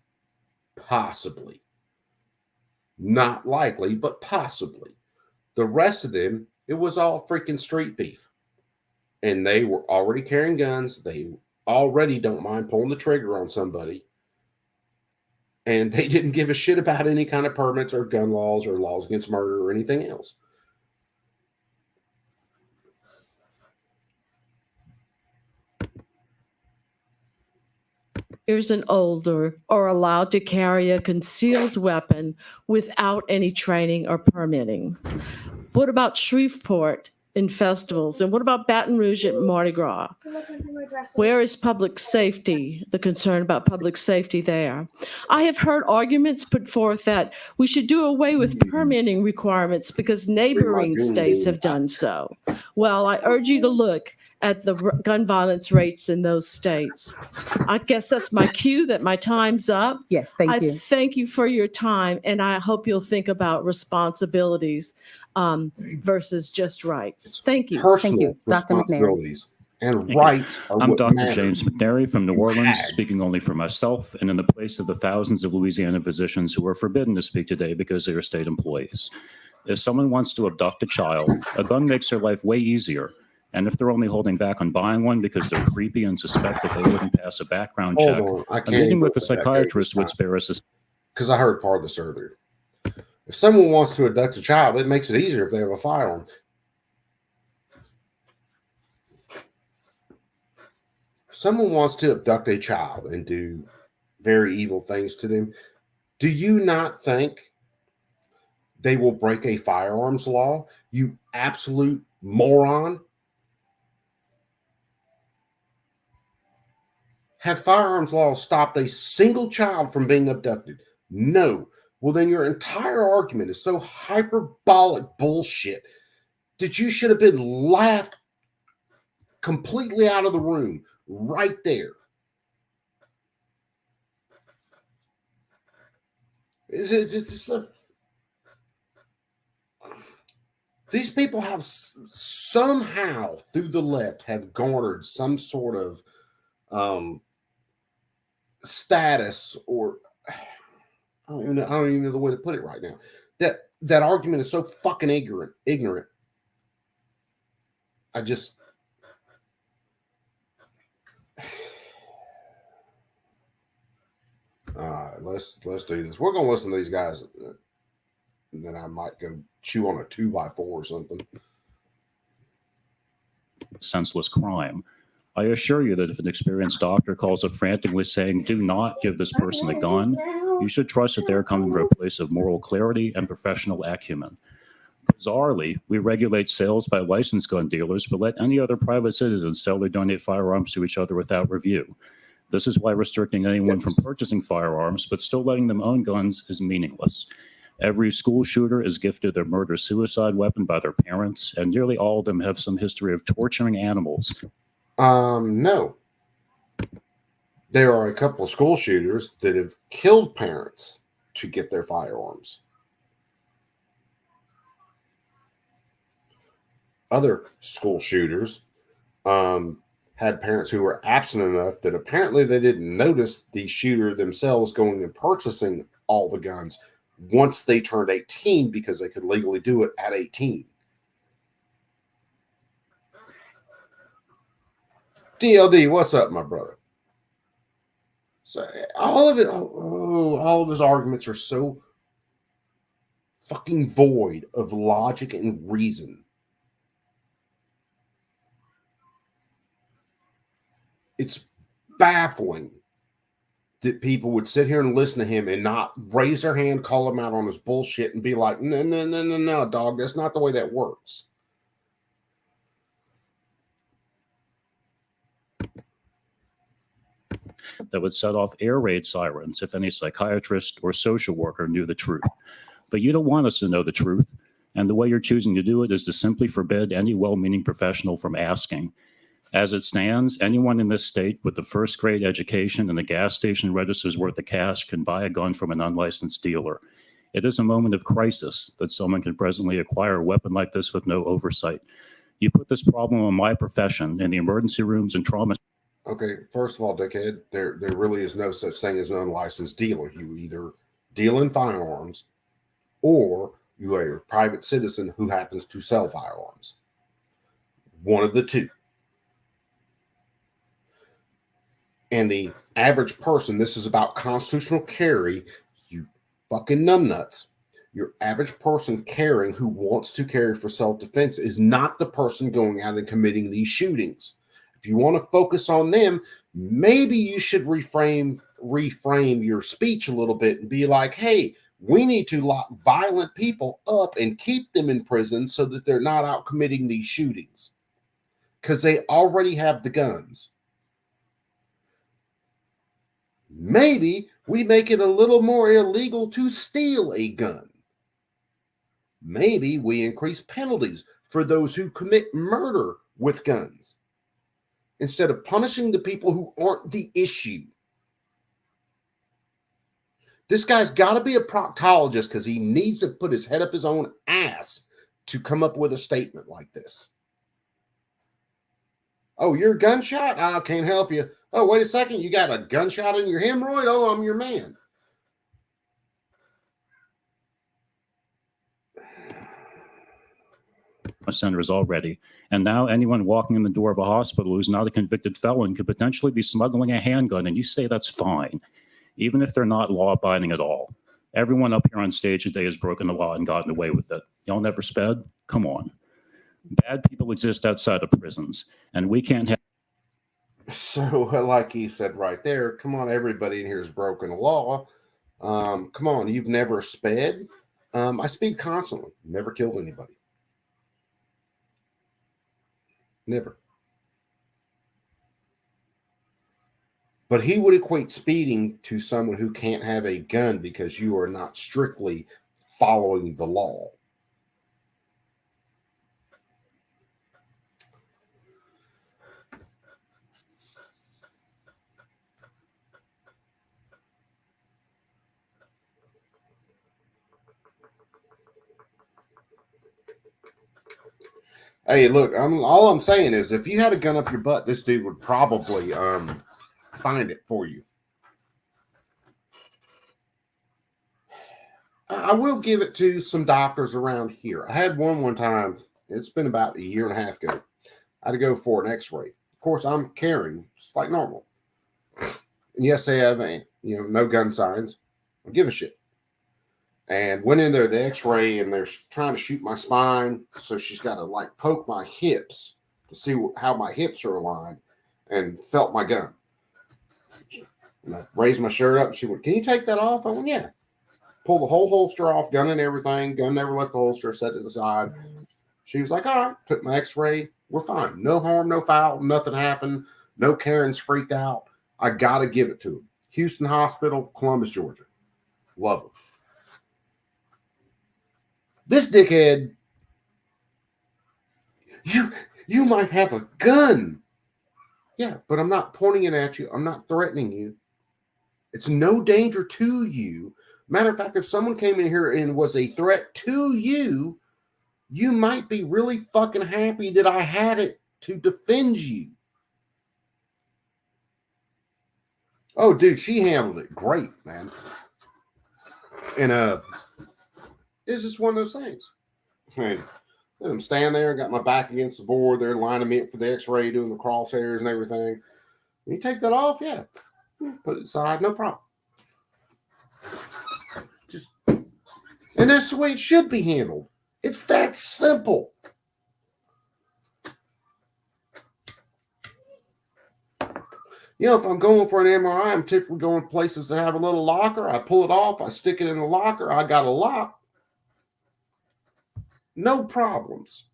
Possibly. Not likely, but possibly. The rest of them, it was all freaking street beef. And they were already carrying guns. They already don't mind pulling the trigger on somebody. And they didn't give a shit about any kind of permits or gun laws or laws against murder or anything else. Years and older are allowed to carry a concealed weapon without any training or permitting. What about Shreveport in festivals? And what about Baton Rouge at Mardi Gras? Where is public safety, the concern about public safety there? I have heard arguments put forth that we should do away with permitting requirements because neighboring states have done so. Well, I urge you to look at the gun violence rates in those states. I guess that's my cue that my time's up. Yes, thank you. I thank you for your time, and I hope you'll think about responsibilities versus just rights. Thank you. Personal Thank you. Dr. McNair. responsibilities and rights are I'm what Dr. matter. James McNary from New Orleans, Ag. speaking only for myself and in the place of the thousands of Louisiana physicians who are forbidden to speak today because they are state employees. If someone wants to abduct a child, a gun makes their life way easier. And if they're only holding back on buying one because they're creepy and suspect that they wouldn't pass a background Hold check, on. I a can't meeting with even a psychiatrist would spare us a because I heard part of this earlier. If someone wants to abduct a child, it makes it easier if they have a firearm. If someone wants to abduct a child and do very evil things to them, do you not think they will break a firearms law? You absolute moron. Have firearms laws stopped a single child from being abducted? No. Well, then your entire argument is so hyperbolic bullshit that you should have been laughed completely out of the room right there. These people have somehow through the left have garnered some sort of status, or I don't even know the way to put it right now. That argument is so fucking ignorant. I just all right, let's do this. We're gonna listen to these guys, and then I might go chew on a 2x4 or something. senseless crime. I assure you that if an experienced doctor calls up frantically saying, "Do not give this person a gun," you should trust that they're coming from a place of moral clarity and professional acumen. Bizarrely, we regulate sales by licensed gun dealers, but let any other private citizen sell or donate firearms to each other without review. This is why restricting anyone from purchasing firearms, but still letting them own guns, is meaningless. Every school shooter is gifted their murder-suicide weapon by their parents, and nearly all of them have some history of torturing animals. No. There are a couple of school shooters that have killed parents to get their firearms. Other school shooters had parents who were absent enough that apparently they didn't notice the shooter themselves going and purchasing all the guns once they turned 18 because they could legally do it at 18. DLD, what's up, my brother? So all of his arguments are so fucking void of logic and reason. It's baffling that people would sit here and listen to him and not raise their hand, call him out on his bullshit, and be like, no, dog, that's not the way that works. That would set off air raid sirens if any psychiatrist or social worker knew the truth. But you don't want us to know the truth. And the way you're choosing to do it is to simply forbid any well-meaning professional from asking. As it stands, anyone in this state with a first-grade education and a gas station register's worth of cash can buy a gun from an unlicensed dealer. It is a moment of crisis that someone can presently acquire a weapon like this with no oversight. You put this problem on my profession in the emergency rooms and trauma. Okay, first of all, dickhead, there really is no such thing as an unlicensed dealer. You either deal in firearms or you are a private citizen who happens to sell firearms. One of the two. And the average person, this is about constitutional carry, you fucking numbnuts. Your average person carrying who wants to carry for self-defense is not the person going out and committing these shootings. If you want to focus on them, maybe you should reframe your speech a little bit and be like, hey, we need to lock violent people up and keep them in prison so that they're not out committing these shootings because they already have the guns. Maybe we make it a little more illegal to steal a gun. Maybe we increase penalties for those who commit murder with guns instead of punishing the people who aren't the issue. This guy's got to be a proctologist because he needs to put his head up his own ass to come up with a statement like this. Oh, you're a gunshot? I can't help you. Oh, wait a second. You got a gunshot in your hemorrhoid? Oh, I'm your man. Centers already. And now anyone walking in the door of a hospital who's not a convicted felon could potentially be smuggling a handgun, and you say that's fine, even if they're not law-abiding at all. Everyone up here on stage today has broken the law and gotten away with it. Y'all never sped? Come on. Bad people exist outside of prisons, and we can't have. So, like he said right there, come on, everybody in here has broken the law. Come on, you've never sped? I speed constantly. Never killed anybody. Never. But he would equate speeding to someone who can't have a gun because you are not strictly following the law. Hey, look, all I'm saying is if you had a gun up your butt, this dude would probably find it for you. I will give it to some doctors around here. I had one time. It's been about a year and a half ago. I had to go for an x-ray. Of course, I'm carrying just like normal. And yes, they have no gun signs. I don't give a shit. And went in there, the x-ray, and they're trying to shoot my spine. So she's got to like poke my hips to see how my hips are aligned, and felt my gun. And I raised my shirt up and she went, "Can you take that off?" I went, "Yeah." Pull the whole holster off, gun and everything. Gun never left the holster, set it aside. She was like, "All right," took my x-ray. We're fine. No harm, no foul. Nothing happened. No Karens freaked out. I got to give it to him. Houston Hospital, Columbus, Georgia. Love him. This dickhead, you might have a gun. Yeah, but I'm not pointing it at you. I'm not threatening you. It's no danger to you. Matter of fact, if someone came in here and was a threat to you, you might be really fucking happy that I had it to defend you. Oh, dude, she handled it great, man. And it's just one of those things. Hey, let them stand there, got my back against the board. They're lining me up for the x-ray, doing the crosshairs and everything. When you take that off, yeah, put it aside, no problem. And that's the way it should be handled. It's that simple. If I'm going for an MRI, I'm typically going places that have a little locker. I pull it off. I stick it in the locker. I got a lock. No problems.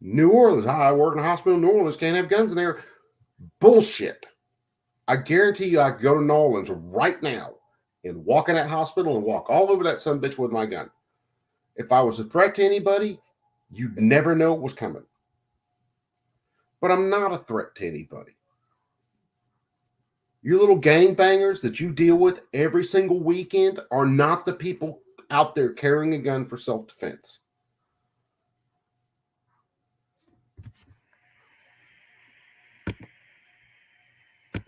New Orleans. I work in a hospital in New Orleans. Can't have guns in there. Bullshit. I guarantee you I could go to New Orleans right now and walk in that hospital and walk all over that son bitch with my gun. If I was a threat to anybody, you'd never know it was coming. But I'm not a threat to anybody. Your little gangbangers that you deal with every single weekend are not the people out there carrying a gun for self-defense.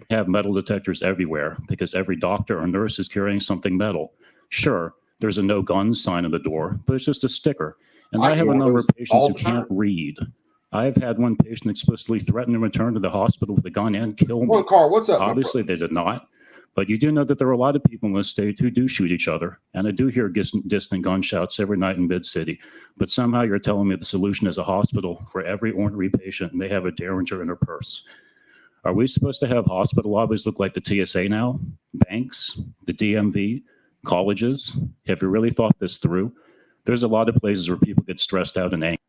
Have metal detectors everywhere because every doctor or nurse is carrying something metal. Sure, there's a no guns sign on the door, but it's just a sticker. And I have a number of patients who can't read. I've had one patient explicitly threaten to return to the hospital with a gun and kill me. Well, Carl, what's up? Obviously, they did not. But you do know that there are a lot of people in this state who do shoot each other. And I do hear distant gunshots every night in Mid-City. But somehow you're telling me the solution is a hospital where every ornery patient may have a Derringer in her purse. Are we supposed to have hospital lobbies look like the TSA now? Banks, the DMV, colleges? Have you really thought this through? There's a lot of places where people get stressed out and angry.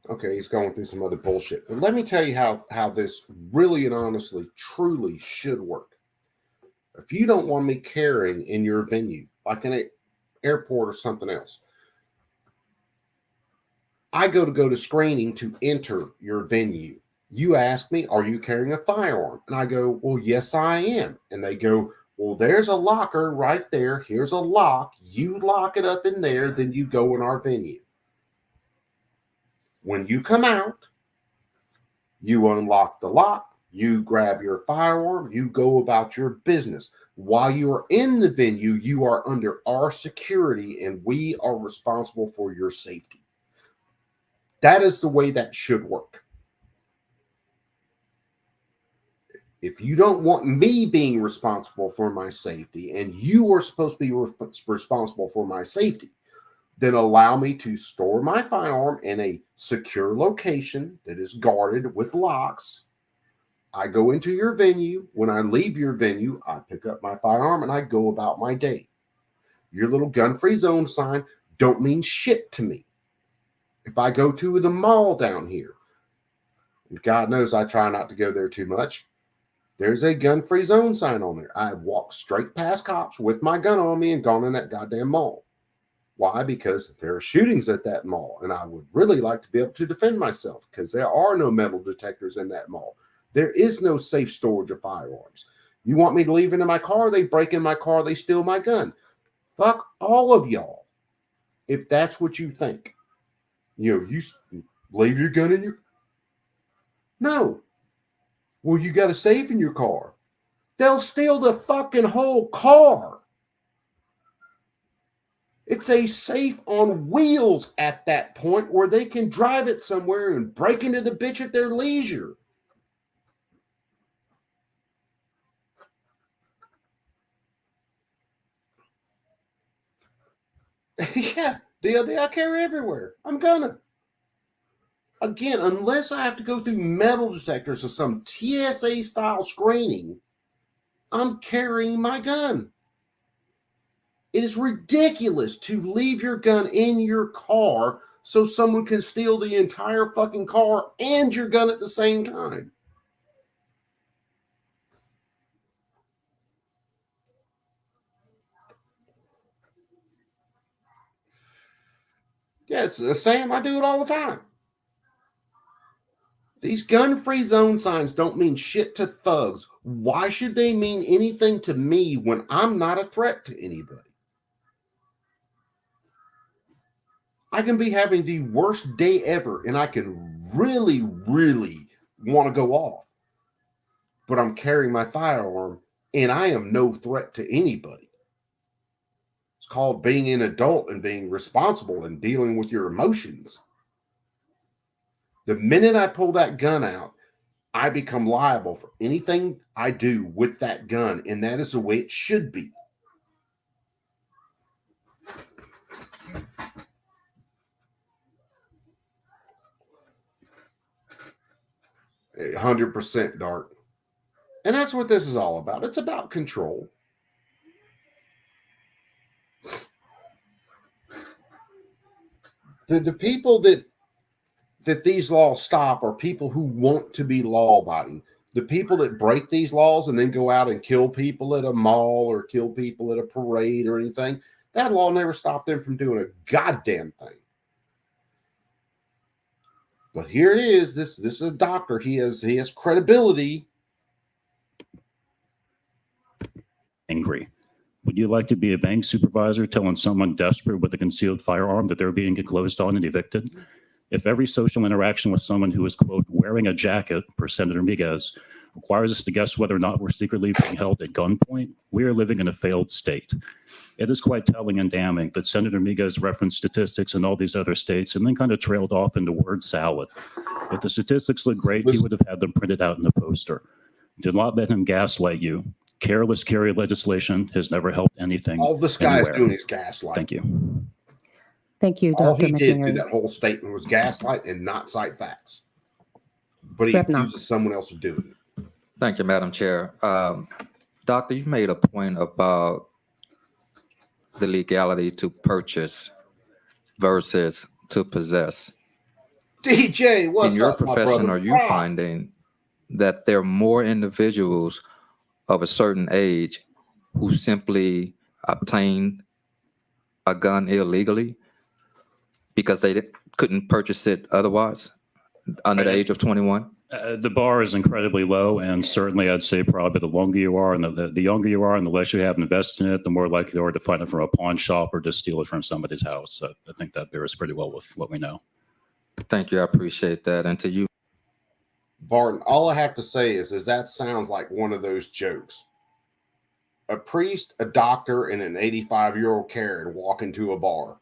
Okay, he's going through some other bullshit. But let me tell you how this really and honestly, truly should work. If you don't want me carrying in your venue, like an airport or something else, I go to screening to enter your venue. You ask me, are you carrying a firearm? And I go, well, yes, I am. And they go, well, there's a locker right there. Here's a lock. You lock it up in there, then you go in our venue. When you come out, you unlock the lock, you grab your firearm, you go about your business. While you are in the venue, you are under our security and we are responsible for your safety. That is the way that should work. If you don't want me being responsible for my safety and you are supposed to be responsible for my safety, then allow me to store my firearm in a secure location that is guarded with locks. I go into your venue. When I leave your venue, I pick up my firearm and I go about my day. Your little gun-free zone sign don't mean shit to me. If I go to the mall down here, and God knows I try not to go there too much, there's a gun-free zone sign on there. I've walked straight past cops with my gun on me and gone in that goddamn mall. Why? Because there are shootings at that mall, and I would really like to be able to defend myself because there are no metal detectors in that mall. There is no safe storage of firearms. You want me to leave it in my car? They break in my car. They steal my gun. Fuck all of y'all. If that's what you think. You leave your gun in your... No. Well, you got a safe in your car. They'll steal the fucking whole car. It's a safe on wheels at that point where they can drive it somewhere and break into the bitch at their leisure. Yeah, DLD I carry everywhere. I'm gonna. Again, unless I have to go through metal detectors or some TSA style screening, I'm carrying my gun. It is ridiculous to leave your gun in your car so someone can steal the entire fucking car and your gun at the same time. Yes, Sam, I do it all the time. These gun-free zone signs don't mean shit to thugs. Why should they mean anything to me when I'm not a threat to anybody? I can be having the worst day ever and I can really, really want to go off. But I'm carrying my firearm and I am no threat to anybody. It's called being an adult and being responsible and dealing with your emotions. The minute I pull that gun out, I become liable for anything I do with that gun, and that is the way it should be. A 100% Dart. And that's what this is all about. It's about control. The people that these laws stop are people who want to be law-abiding. The people that break these laws and then go out and kill people at a mall or kill people at a parade or anything, That law never stopped them from doing a goddamn thing. But here it is. This is a doctor. He has credibility. Angry. Would you like to be a bank supervisor telling someone desperate with a concealed firearm that they're being closed on and evicted? If every social interaction with someone who is, quote, wearing a jacket, per Senator Miguez, requires us to guess whether or not we're secretly being held at gunpoint, we are living in a failed state. It is quite telling and damning that Senator Miguez referenced statistics in all these other states and then kind of trailed off into word salad. If the statistics look great, he would have had them printed out in the poster. Do not let him gaslight you. Careless carry legislation has never helped anything. All this guy is anywhere. doing is gaslight. Thank you. Thank you, All Dr. he did through McNary. that whole statement was gaslight and not cite facts. But he Rep. Knox. accuses someone else of doing it. Thank you, Madam Chair. Doctor, you made a point about the legality to purchase versus to possess. DJ, what's In your up, my profession, brother? are you finding that there are more individuals of a certain age who simply obtain a gun illegally because they couldn't purchase it otherwise under the age of 21? The bar is incredibly low, and certainly I'd say probably the longer you are and the younger you are and the less you have invested in it, the more likely you are to find it from a pawn shop or just steal it from somebody's house. So I think that bears pretty well with what we know. Thank you. I appreciate that. And to you, Barton, all I have to say is that sounds like one of those jokes. A priest, a doctor, and an 85-year-old Karen walk into a bar.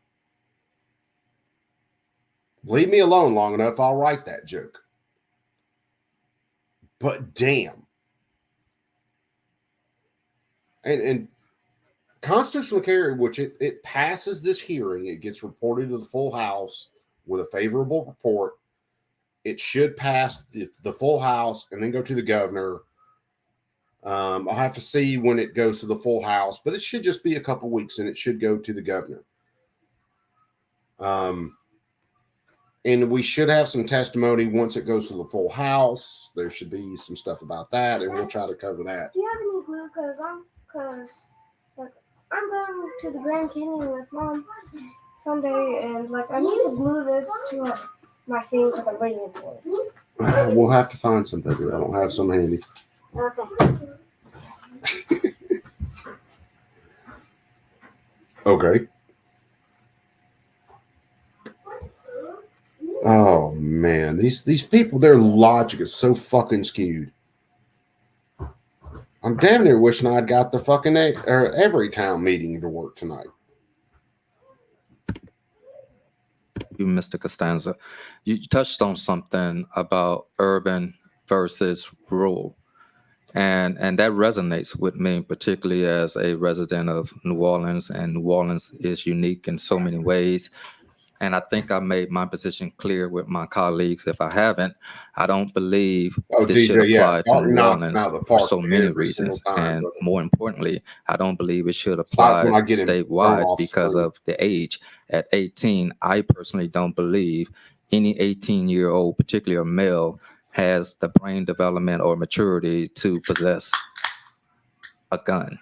Leave me alone long enough, I'll write that joke. But damn. And constitutional carry, which it passes this hearing, it gets reported to the full House with a favorable report. It should pass the full House and then go to the governor. I'll have to see when it goes to the full House, but it should just be a couple weeks and it should go to the governor. And we should have some testimony once it goes to the full House. There should be some stuff about that, and we'll try to cover that. Do you have any glue? Because I'm going to the Grand Canyon with Mom someday, and I need to glue this to my thing because I'm bringing it for it. We'll have to find some, baby. I don't have some handy. Okay. Okay. Oh man, these people, their logic is so fucking skewed. I'm damn near wishing I'd got the fucking every town meeting to work tonight. you, Mr. Costanza, you touched on something about urban versus rural. And that resonates with me, particularly as a resident of New Orleans, and New Orleans is unique in so many ways. And I think I made my position clear with my colleagues. If I haven't, I don't believe this should apply to New Orleans for so many reasons. And more importantly, I don't believe it should apply statewide because of the age. At 18, I personally don't believe any 18-year-old, particularly a male, has the brain development or maturity to possess a gun.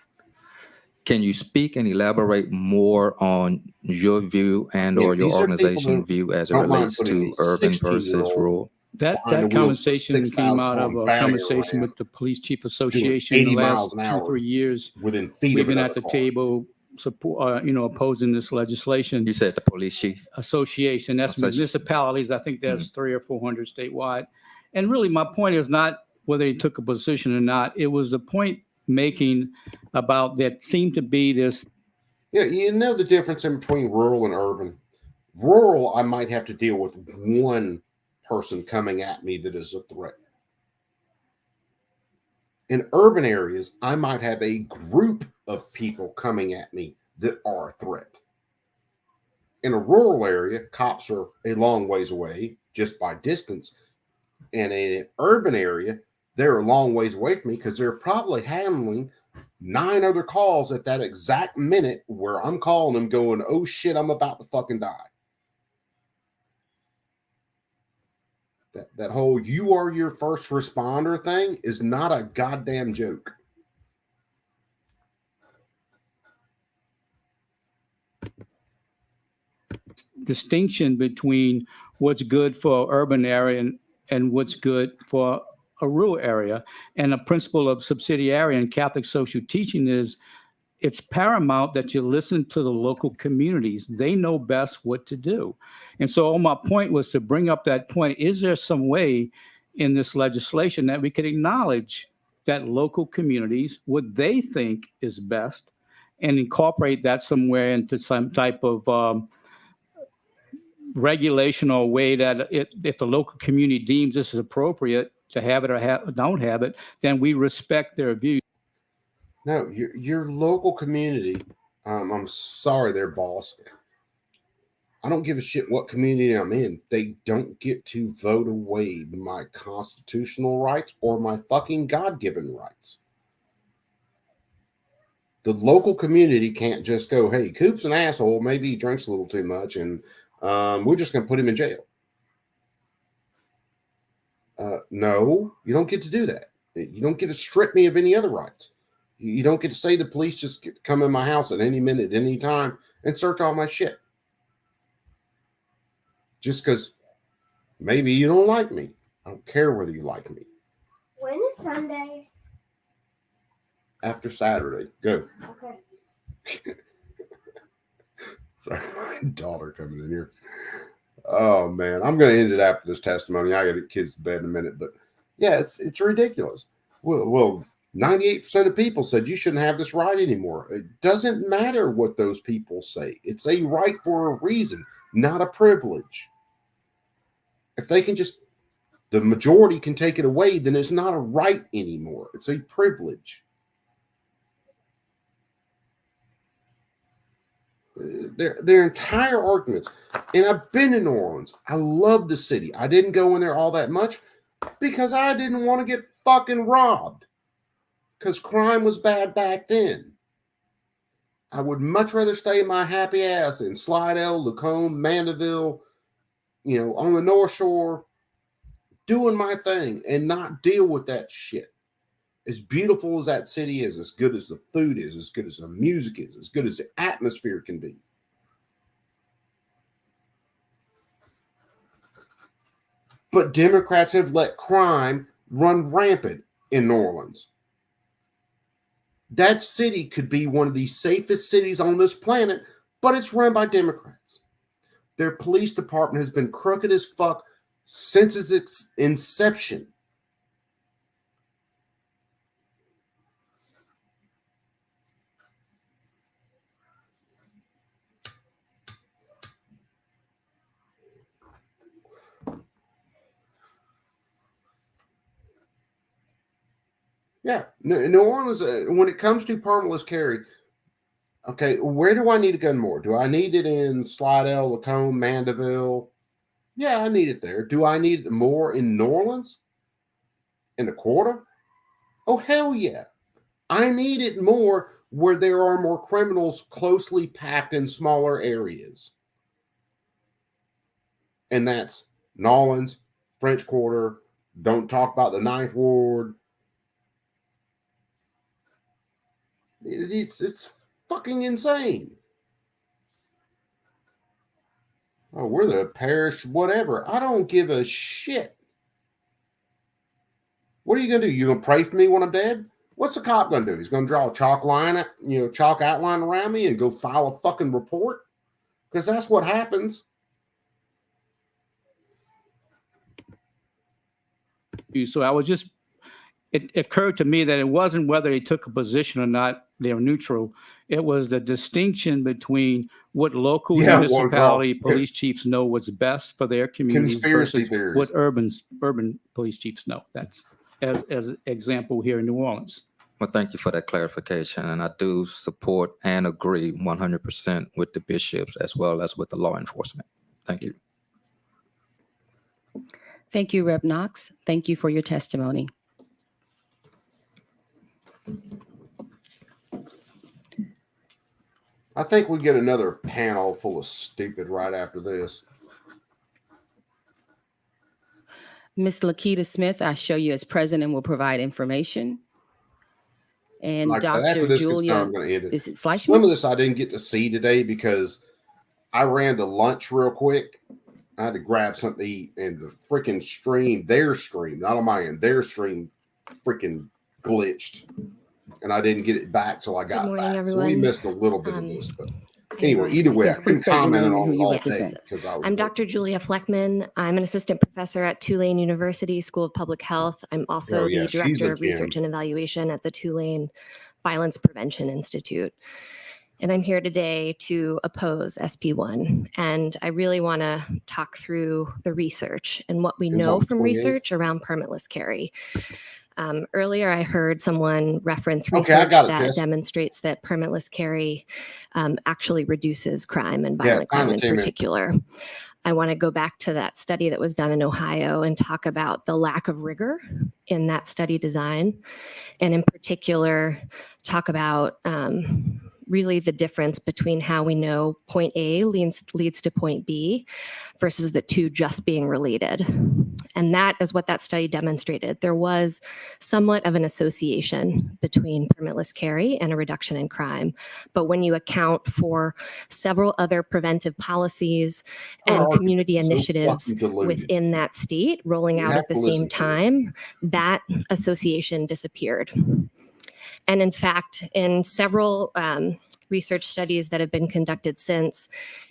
Can you speak and elaborate more on your view and or your organization view as it relates to urban versus rural? That conversation came out of a conversation with the Police Chief Association in the last 2 or 3 years. We've been at the table, support, opposing this legislation. You said the Police Chief Association. That's municipalities. I think there's 300 or 400 statewide. And really, my point is not whether he took a position or not. It was the point making about that seemed to be this. Yeah, you know the difference in between rural and urban. Rural, I might have to deal with one person coming at me that is a threat. In urban areas, I might have a group of people coming at me that are a threat. In a rural area, cops are a long ways away just by distance. In an urban area, they're a long ways away from me because they're probably handling 9 other calls at that exact minute where I'm calling them going, oh shit, I'm about to fucking die. That whole you are your first responder thing is not a goddamn joke. distinction between what's good for urban area and what's good for a rural area. And the principle of subsidiarity in Catholic social teaching is it's paramount that you listen to the local communities. They know best what to do. And so my point was to bring up that point. Is there some way in this legislation that we could acknowledge that local communities, what they think is best, and incorporate that somewhere into some type of regulation or way that if the local community deems this is appropriate to have it or don't have it, then we respect their views. No, your local community, I'm sorry, their boss. I don't give a shit what community I'm in. They don't get to vote away my constitutional rights or my fucking God-given rights. The local community can't just go, hey, Coop's an asshole. Maybe he drinks a little too much, and we're just going to put him in jail. No, you don't get to do that. You don't get to strip me of any other rights. You don't get to say the police just get to come in my house at any minute, any time, and search all my shit. Just because maybe you don't like me. I don't care whether you like me. When is Sunday? After Saturday. Go. Okay. Sorry, my daughter coming in here. Oh, man. I'm going to end it after this testimony. I got to get kids to bed in a minute. But, yeah, it's ridiculous. Well, 98% of people said you shouldn't have this right anymore. It doesn't matter what those people say. It's a right for a reason, not a privilege. If they can just, the majority can take it away, then it's not a right anymore. It's a privilege. Their entire arguments, and I've been in New Orleans. I love the city. I didn't go in there all that much because I didn't want to get fucking robbed because crime was bad back then. I would much rather stay my happy ass in Slidell, Lacombe, Mandeville, on the North Shore, doing my thing and not deal with that shit. As beautiful as that city is, as good as the food is, as good as the music is, as good as the atmosphere can be. But Democrats have let crime run rampant in New Orleans. That city could be one of the safest cities on this planet, but it's run by Democrats. Their police department has been crooked as fuck since its inception. Yeah, New Orleans, when it comes to permitless carry, okay, where do I need a gun more? Do I need it in Slidell, Lacombe, Mandeville? Yeah, I need it there. Do I need it more in New Orleans? In the quarter? Oh, hell yeah. I need it more where there are more criminals closely packed in smaller areas. And that's Nolans, French Quarter. Don't talk about the Ninth Ward. It's fucking insane. Oh, we're the parish, whatever. I don't give a shit. What are you gonna do? You gonna pray for me when I'm dead? What's the cop gonna do? He's gonna draw a chalk outline around me and go file a fucking report? Because that's what happens. So it occurred to me that it wasn't whether he took a position or not, they were neutral. It was the distinction between what local municipality police chiefs know what's best for their communities Conspiracy versus theories. what urban police chiefs know. That's as an example here in New Orleans. Well, thank you for that clarification. And I do support and agree 100% with the bishops as well as with the law enforcement. Thank you. Thank you, Rep. Knox. Thank you for your testimony. I think we get another panel full of stupid right after this. Ms. Lakita Smith, I show you as present and will provide information. And Like I said, after Dr. this gets done, Julia, I'm going to end it. is it Some Fleischman? of this I didn't get to see today because I ran to lunch real quick. I had to grab something to eat, and the freaking stream, their stream, not on my end, their stream freaking glitched. And I didn't get it back till I got morning, back. So we everyone. missed a little bit of this. But I'm anyway, either way, Yes, I couldn't please state your comment name and on who it you all represent. day because I was I'm Dr. Julia Fleckman. I'm an assistant professor at Tulane University School of Public Health. I'm also Oh, yeah, the she's director a of research gem. and evaluation at the Tulane Violence Prevention Institute. And I'm here today to oppose SB1. And I really want to talk through the research and what we It was know on the from 28th. research around permitless carry. Earlier, I heard someone reference Okay, I research got it, that Jess. demonstrates that permitless carry actually reduces crime and Yeah, it violent crime finally in came in. particular. I want to go back to that study that was done in Ohio and talk about the lack of rigor in that study design. And in particular, talk about really the difference between how we know point A leads to point B versus the two just being related. And that is what that study demonstrated. There was somewhat of an association between permitless carry and a reduction in crime. But when you account for several other preventive policies and Oh, community so initiatives fucking deluded. within that state rolling You out have at the to same listen to me. time, that association disappeared. And in fact, in several research studies that have been conducted since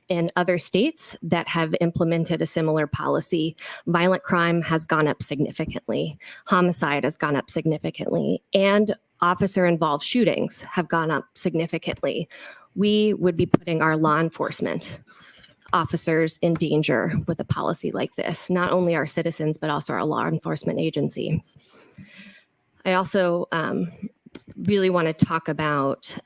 in other states that have implemented a similar policy, violent crime has gone up significantly, homicide has gone up significantly, and officer-involved shootings have gone up significantly. We would be putting our law enforcement officers in danger with a policy like this, not only our citizens, but also our law enforcement agencies. I also really want to talk about,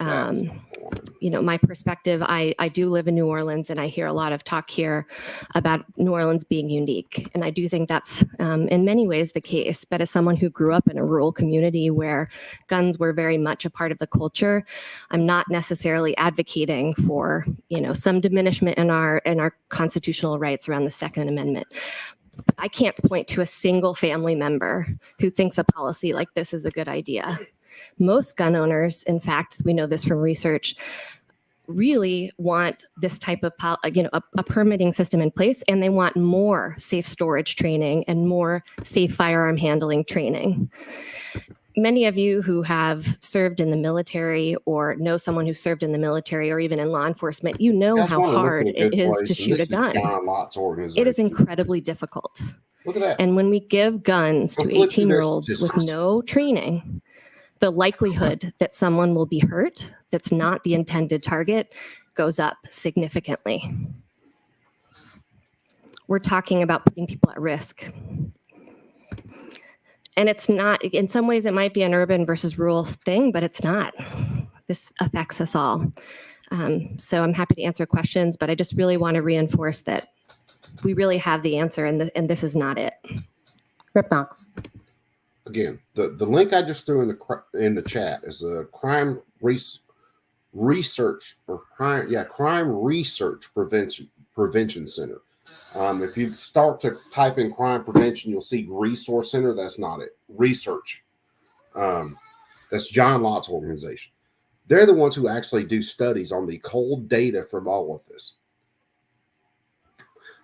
my perspective. I do live in New Orleans, and I hear a lot of talk here about New Orleans being unique. And I do think that's in many ways the case. But as someone who grew up in a rural community where guns were very much a part of the culture, I'm not necessarily advocating for, some diminishment in our constitutional rights around the Second Amendment. I can't point to a single family member who thinks a policy like this is a good idea. Most gun owners, in fact, we know this from research, really want this type of, a permitting system in place, and they want more safe storage training and more safe firearm handling training. Many of you who have served in the military or know someone who served in the military or even in law enforcement, you know how hard it is to shoot a gun. John Lott's organization. It is incredibly difficult. Look at that. And when we give guns to Conflicted 18-year-olds with statistics. no training, the likelihood that someone will be hurt that's not the intended target goes up significantly. We're talking about putting people at risk. And it's not, in some ways it might be an urban versus rural thing, but it's not. This affects us all. So I'm happy to answer questions, but I just really want to reinforce that we really have the answer, and this is not it. Rep. Knox. Again, the link I just threw in the chat is a crime research prevention center. If you start to type in crime prevention, you'll see resource center. That's not it. Research. That's John Lott's organization. They're the ones who actually do studies on the cold data from all of this.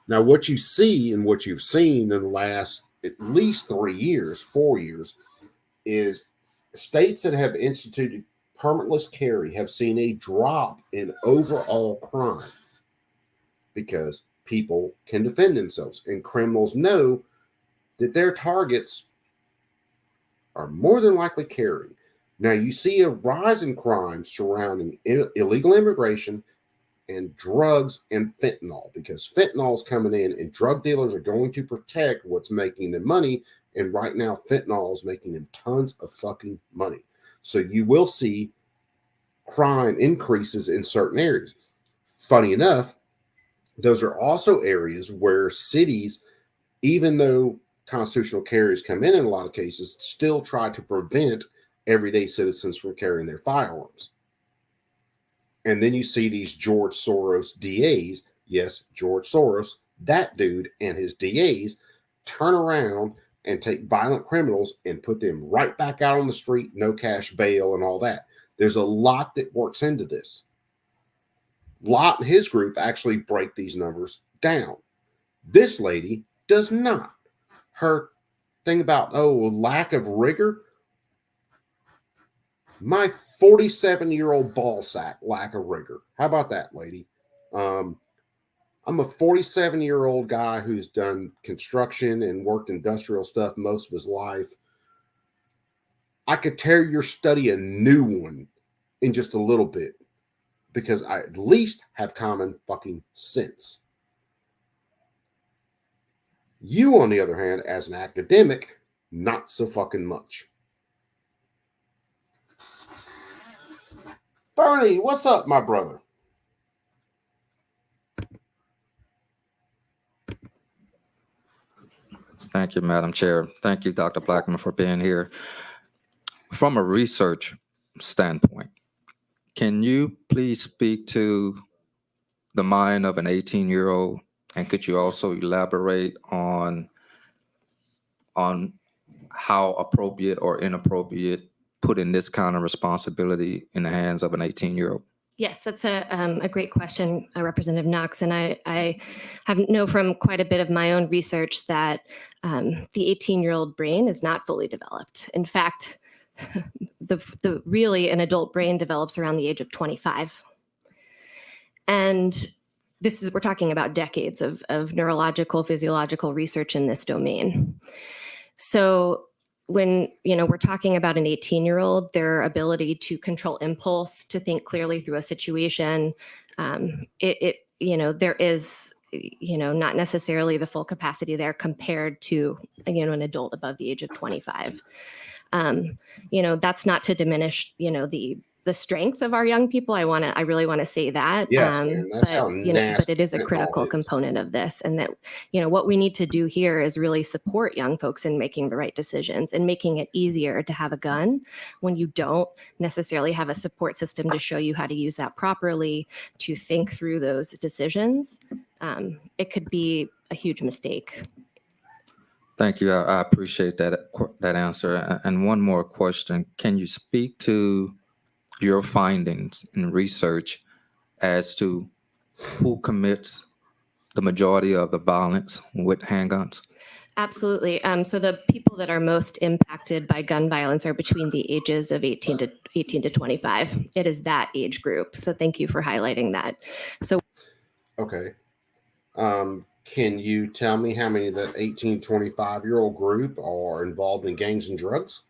Now, what you see and what you've seen in the last at least 4 years, is states that have instituted permitless carry have seen a drop in overall crime because people can defend themselves, and criminals know that their targets are more than likely carrying. Now, you see a rise in crime surrounding illegal immigration and drugs and fentanyl, because fentanyl is coming in and drug dealers are going to protect what's making them money. And right now, fentanyl is making them tons of fucking money. So you will see crime increases in certain areas. Funny enough, those are also areas where cities, even though constitutional carriers come in a lot of cases, still try to prevent everyday citizens from carrying their firearms. And then you see these George Soros DAs, yes, George Soros, that dude and his DAs turn around and take violent criminals and put them right back out on the street, no cash bail and all that. There's a lot that works into this. Lot and his group actually break these numbers down. This lady does not. Her thing about, lack of rigor. My 47-year-old ball sack lack of rigor. How about that, lady? I'm a 47-year-old guy who's done construction and worked industrial stuff most of his life. I could tear your study a new one in just a little bit because I at least have common fucking sense. You, on the other hand, as an academic, not so fucking much. Bernie, what's up, my brother? Thank you, Madam Chair. Thank you, Dr. Blackman, for being here. From a research standpoint, can you please speak to the mind of an 18-year-old? And could you also elaborate on how appropriate or inappropriate putting this kind of responsibility in the hands of an 18-year-old? Yes, that's a great question, Representative Knox. And I know from quite a bit of my own research that the 18-year-old brain is not fully developed. In fact, the really an adult brain develops around the age of 25. And we're talking about decades of neurological, physiological research in this domain. So when we're talking about an 18-year-old, their ability to control impulse, to think clearly through a situation, there is not necessarily the full capacity there compared to an adult above the age of 25. That's not to diminish the strength of our young people. I really want to say that. Yes, man, that's how but it is a critical component of this, and that what we need to do here is really support young folks in making the right decisions and making it easier to have a gun when you don't necessarily have a support system to show you how to use that properly, to think through those decisions. It could be a huge mistake. Thank you. I appreciate that answer. And one more question. Can you speak to your findings in research as to who commits the majority of the violence with handguns? Absolutely. So the people that are most impacted by gun violence are between the ages of 18 to 25. It is that age group. So thank you for highlighting that. So, okay. Can you tell me how many of that 18, 25-year-old group are involved in gangs and drugs?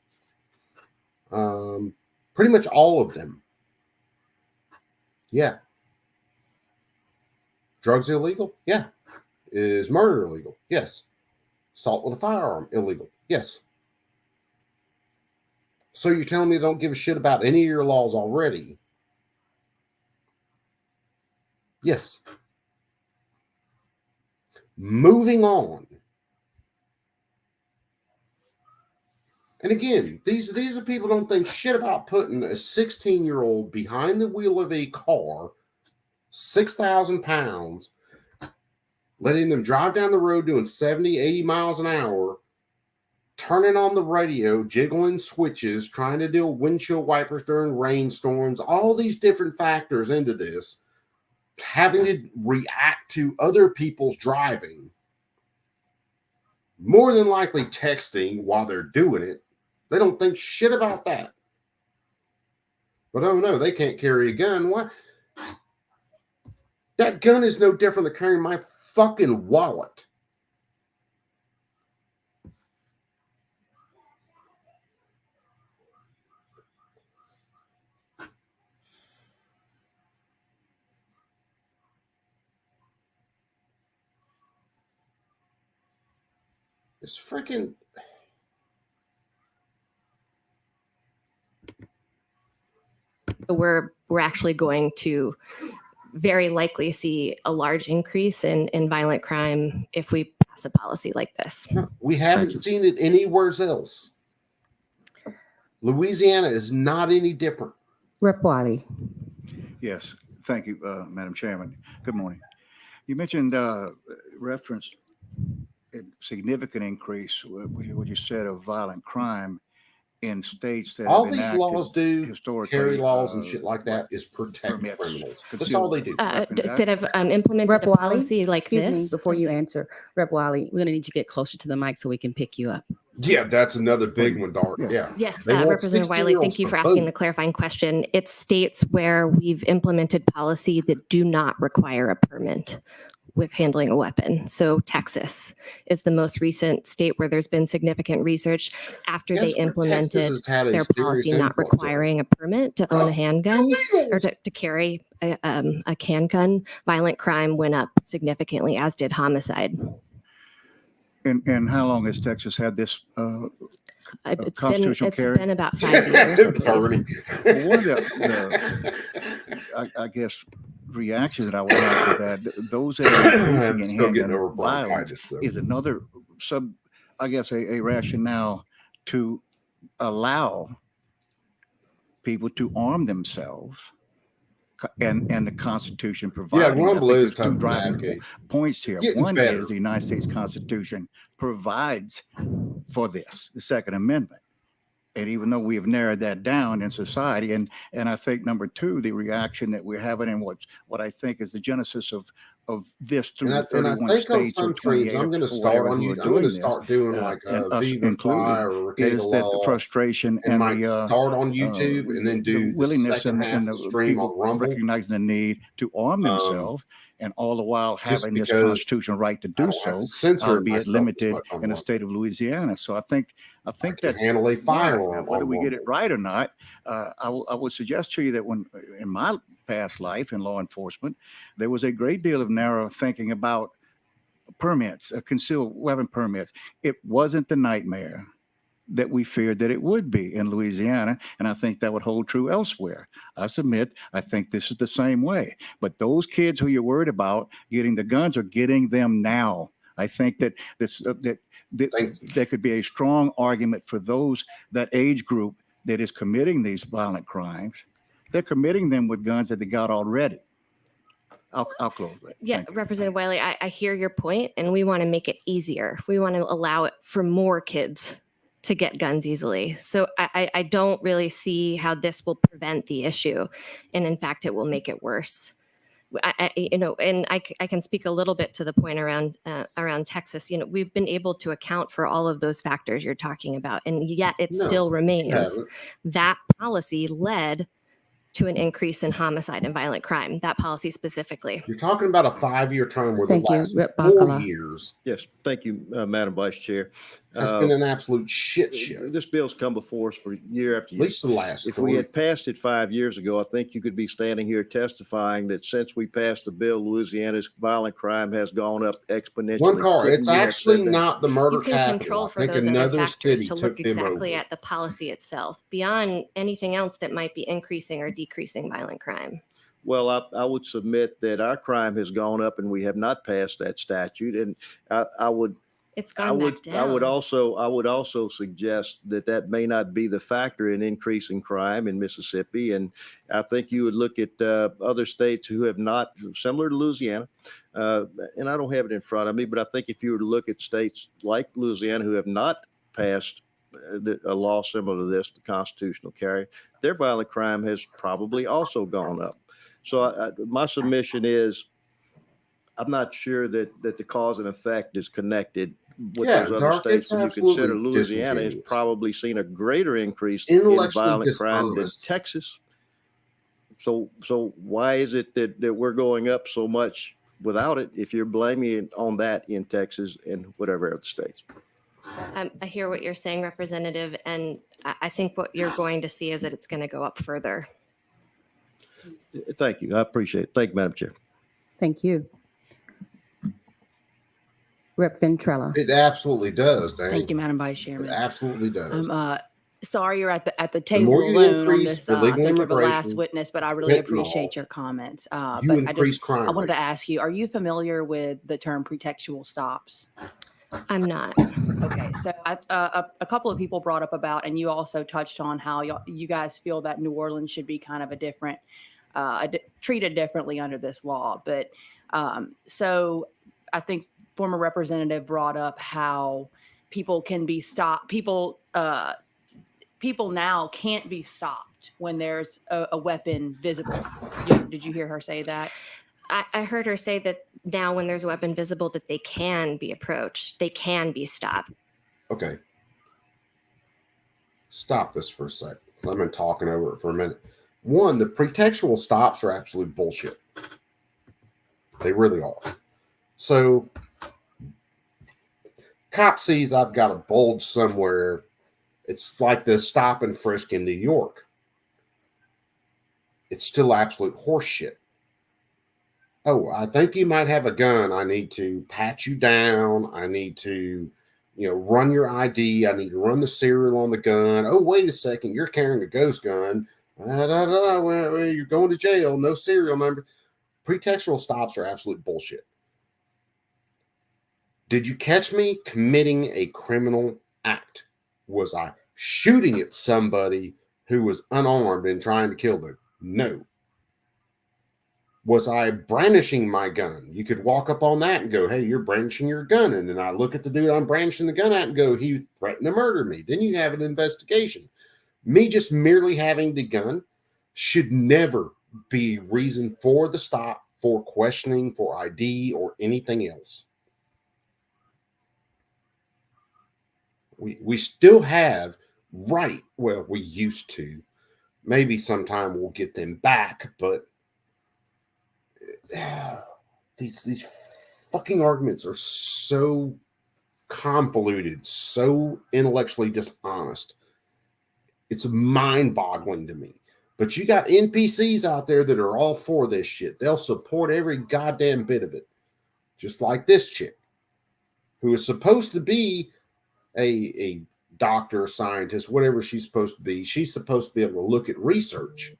Pretty much all of them. Yeah. Drugs illegal? Yeah. Is murder illegal? Yes. Assault with a firearm illegal? Yes. So you're telling me they don't give a shit about any of your laws already? Yes. Moving on. And again, these are people who don't think shit about putting a 16-year-old behind the wheel of a car, 6,000 pounds, letting them drive down the road doing 70, 80 miles an hour, turning on the radio, jiggling switches, trying to deal with windshield wipers during rainstorms, all these different factors into this, having to react to other people's driving, more than likely texting while they're doing it. They don't think shit about that. But oh no, they can't carry a gun. What? That gun is no different than carrying my fucking wallet. It's freaking... we're actually going to very likely see a large increase in violent crime if we pass a policy like this. We haven't seen it anywhere else. Louisiana is not any different. Rep. Wiley. Yes, thank you, Madam Chairman. Good morning. You mentioned referenced a significant increase, what you said, of violent crime. in states that All have these enacted laws do, historically, carry laws and shit like that, is protect permits, criminals. That's concealed all they do. weapons That have implemented Rep a Wiley, policy like excuse me, this. before I'm you sorry. answer, Rep Wiley, we're gonna need you to get closer to the mic so we can pick you up. Yeah, that's another big one, Dart. Yeah. Yes, They want Representative Wiley, 16-year-olds thank you to for asking vote. the clarifying question. It's states where we've implemented policy that do not require a permit with handling a weapon. So Texas is the most recent state where there's been significant research after Guess they where Texas implemented has had a their serious policy not influence on it? requiring a permit to own a handgun or to carry a handgun. Violent crime went up significantly, as did homicide. And how long has Texas had this constitutional It's carry? been about 5 years. I believe. Bernie. Well, one of the I guess, reaction that I would have to that, those that are I'm increasing in still getting over handgun violence bronchitis, though. is another a rationale to allow people to arm themselves, and the Constitution Yeah, providing. I think Rumble is there's tough two to driving navigate. points here. Getting One better. is the United States Constitution provides for this, the Second Amendment. And even though we have narrowed that down in society, and I think number two, the reaction that we're having, and what I think is the genesis of this through And I the 31 think on states or some streams, 28 I'm going to or start whatever on who you. are I'm going to doing this, start doing like and us Viva included, Fry or Ricada is that the Law, frustration and and might the start on YouTube and then do the willingness second and half of the the stream people on Rumble. recognizing the need to arm themselves, and all the while Just having this because constitutional right to I do don't have to so, censor albeit myself as limited much on in the Rumble. state of Louisiana. So I think I can that's handle a right. firearm Now, whether on we get it Rumble. right or not, I would suggest to you that when in my past life in law enforcement, there was a great deal of narrow thinking about permits, concealed weapon permits. It wasn't the nightmare that we feared that it would be in Louisiana, and I think that would hold true elsewhere. I submit, I think this is the same way. But those kids who you're worried about getting the guns are getting them now. I think that there could be a strong argument for that age group that is committing these violent crimes. They're committing them with guns that they got already. I'll close that. Yeah, Thank you. Representative Wiley, I hear your point, and we want to make it easier. We want to allow it for more kids to get guns easily. So I don't really see how this will prevent the issue, and in fact, it will make it worse. I can speak a little bit to the point around Texas. We've been able to account for all of those factors you're talking about, and yet it still remains. That policy led to an increase in homicide and violent crime. That policy specifically. You're talking about a 5-year term where Thank the you, last Rep. 4 Bacala. years Yes, thank you, Madam Vice Chair. has been an absolute shit show. This bill's come before us for year after At year. least the last If 4. we had passed it 5 years ago, I think you could be standing here testifying that since we passed the bill, Louisiana's violent crime has gone up exponentially. One car. Couldn't It's you have actually said that? not the murder You can capital. control I for think those other another factors city to took look them exactly over. at the policy itself, beyond anything else that might be increasing or decreasing violent crime. Well, I would submit that our crime has gone up and we have not passed that statute. And I would It's gone back down. I would also suggest that may not be the factor in increasing crime in Mississippi. And I think you would look at other states who have not, similar to Louisiana, and I don't have it in front of me, but I think if you were to look at states like Louisiana who have not passed a law similar to this, the constitutional carry, their violent crime has probably also gone up. So my submission is, I'm not sure that the cause and effect is connected with those other states. When you consider Louisiana has probably seen a greater increase in violent crime than Texas. So why is it that we're going up so much without it if you're blaming it on that in Texas and whatever other states? I hear what you're saying, Representative, and I think what you're going to see is that it's going to go up further. Thank you. I appreciate it. Thank you, Madam Chair. Thank you. Rep. Ventrella. It absolutely does, Dan. Thank you, Madam Vice It Chairman. absolutely does. Sorry you're at the The table more you alone on increase this. for I legal think you're the last immigration, witness, but I really fentanyl, appreciate your comments. you But increase crime I wanted to rates. ask you, are you familiar with the term pretextual stops? I'm not. Okay, so a couple of people brought up about, and you also touched on how you guys feel that New Orleans should be kind of a different, treated differently under this law. But so I think former representative brought up how people can be stopped. People people now can't be stopped when there's a weapon visible. Did you hear her say that? I heard her say that now when there's a weapon visible that they can be approached, they can be stopped. Okay. Stop this for a second. I've been talking over it for a minute. One, the pretextual stops are absolute bullshit. They really are. So, cop sees I've got a bulge somewhere. It's like the stop and frisk in New York. It's still absolute horseshit. Oh, I think you might have a gun. I need to pat you down. I need to, run your ID. I need to run the serial on the gun. Oh, wait a second. You're carrying a ghost gun. Well, you're going to jail. No serial number. Pretextual stops are absolute bullshit. Did you catch me committing a criminal act? Was I shooting at somebody who was unarmed and trying to kill them? No. Was I brandishing my gun? You could walk up on that and go, hey, you're brandishing your gun. And then I look at the dude I'm brandishing the gun at and go, he threatened to murder me. Then you have an investigation. Me just merely having the gun should never be reason for the stop, for questioning, for ID, or anything else. We still have well, we used to. Maybe sometime we'll get them back, but these fucking arguments are so convoluted, so intellectually dishonest. It's mind-boggling to me. But you got NPCs out there that are all for this shit. They'll support every goddamn bit of it. Just like this chick, who is supposed to be a doctor, scientist, whatever she's supposed to be. She's supposed to be able to look at research.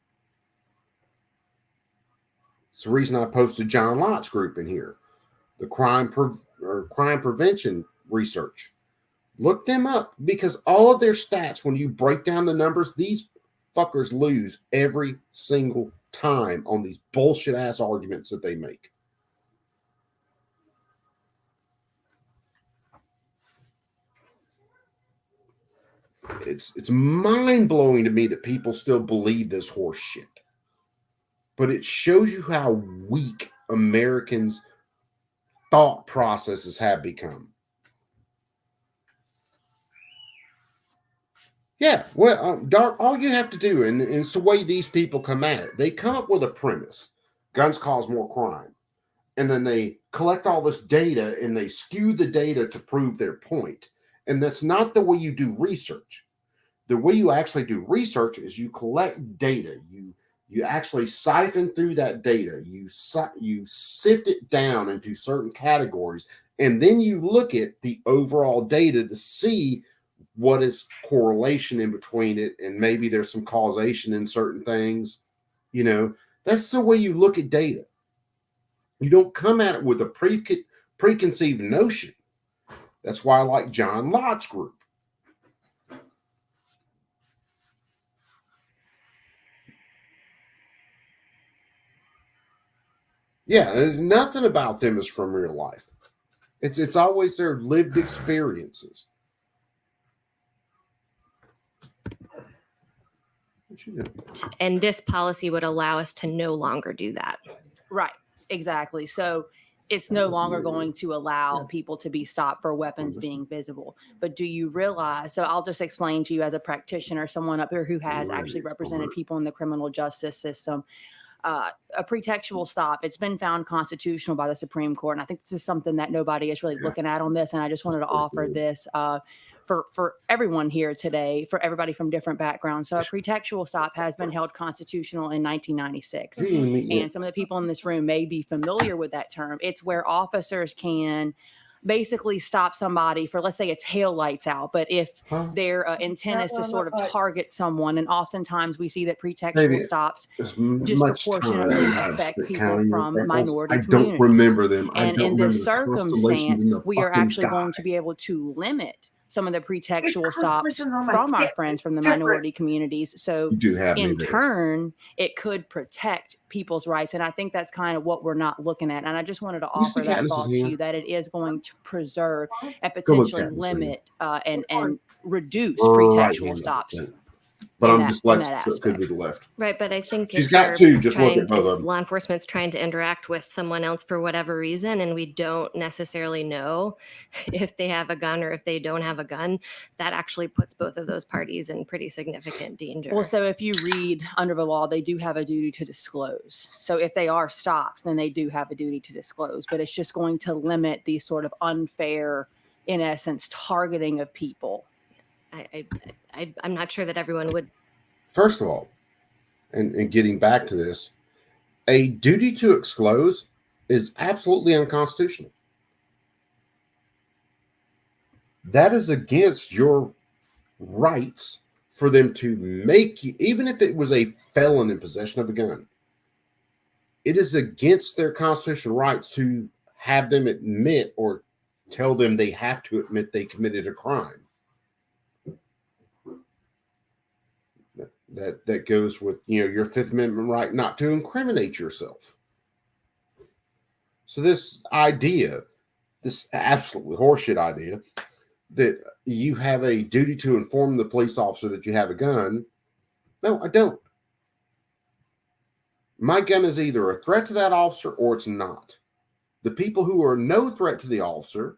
It's the reason I posted John Lott's group in here. The crime prevention research. Look them up, because all of their stats, when you break down the numbers, these fuckers lose every single time on these bullshit ass arguments that they make. It's mind-blowing to me that people still believe this horse shit. But it shows you how weak Americans' thought processes have become. Yeah, well, Dark, all you have to do, and it's the way these people come at it, they come up with a premise. Guns cause more crime. And then they collect all this data and they skew the data to prove their point. And that's not the way you do research. The way you actually do research is you collect data. You actually siphon through that data. You sift it down into certain categories. And then you look at the overall data to see what is correlation in between it, and maybe there's some causation in certain things. That's the way you look at data. You don't come at it with a preconceived notion. That's why I like John Lott's group. Yeah, there's nothing about them is from real life. It's always their lived experiences. And this policy would allow us to no longer do that. Right, exactly. So it's no longer going to allow people to be stopped for weapons being visible. But do you realize, so I'll just explain to you as a practitioner, someone up here who has actually represented people in the criminal justice system, a pretextual stop, it's been found constitutional by the Supreme Court. And I think this is something that nobody is really looking at on this. And I just wanted to offer this for everyone here today, for everybody from different backgrounds. So a pretextual stop has been held constitutional in 1996. And some of the people in this room may be familiar with that term. It's where officers can basically stop somebody for, let's say it's hail lights out, but if their intent is to sort of target someone, and oftentimes we see that pretextual stops disproportionately affect people from minority communities. I don't remember them. And in this circumstance, we are actually going to be able to limit some of the pretextual stops from our friends from the minority communities. So in turn, it could protect people's rights. And I think that's kind of what we're not looking at. And I just wanted to offer that thought to you, that it is going to preserve and potentially limit and reduce pretextual stops. But in I'm that- in dyslexic, that so it could be aspect. the left. Right, but I think She's if got you're two. Just look at both of them. law enforcement's trying to interact with someone else for whatever reason, and we don't necessarily know if they have a gun or if they don't have a gun, that actually puts both of those parties in pretty significant danger. Well, so if you read under the law, they do have a duty to disclose. So if they are stopped, then they do have a duty to disclose. But it's just going to limit the sort of unfair, in essence, targeting of people. I'm not sure that everyone would. First of all, and getting back to this, a duty to disclose is absolutely unconstitutional. That is against your rights for them to make you, even if it was a felon in possession of a gun, it is against their constitutional rights to have them admit or tell them they have to admit they committed a crime. That goes with, your Fifth Amendment right not to incriminate yourself. So this idea, this absolutely horseshit idea, that you have a duty to inform the police officer that you have a gun. No, I don't. My gun is either a threat to that officer or it's not. The people who are no threat to the officer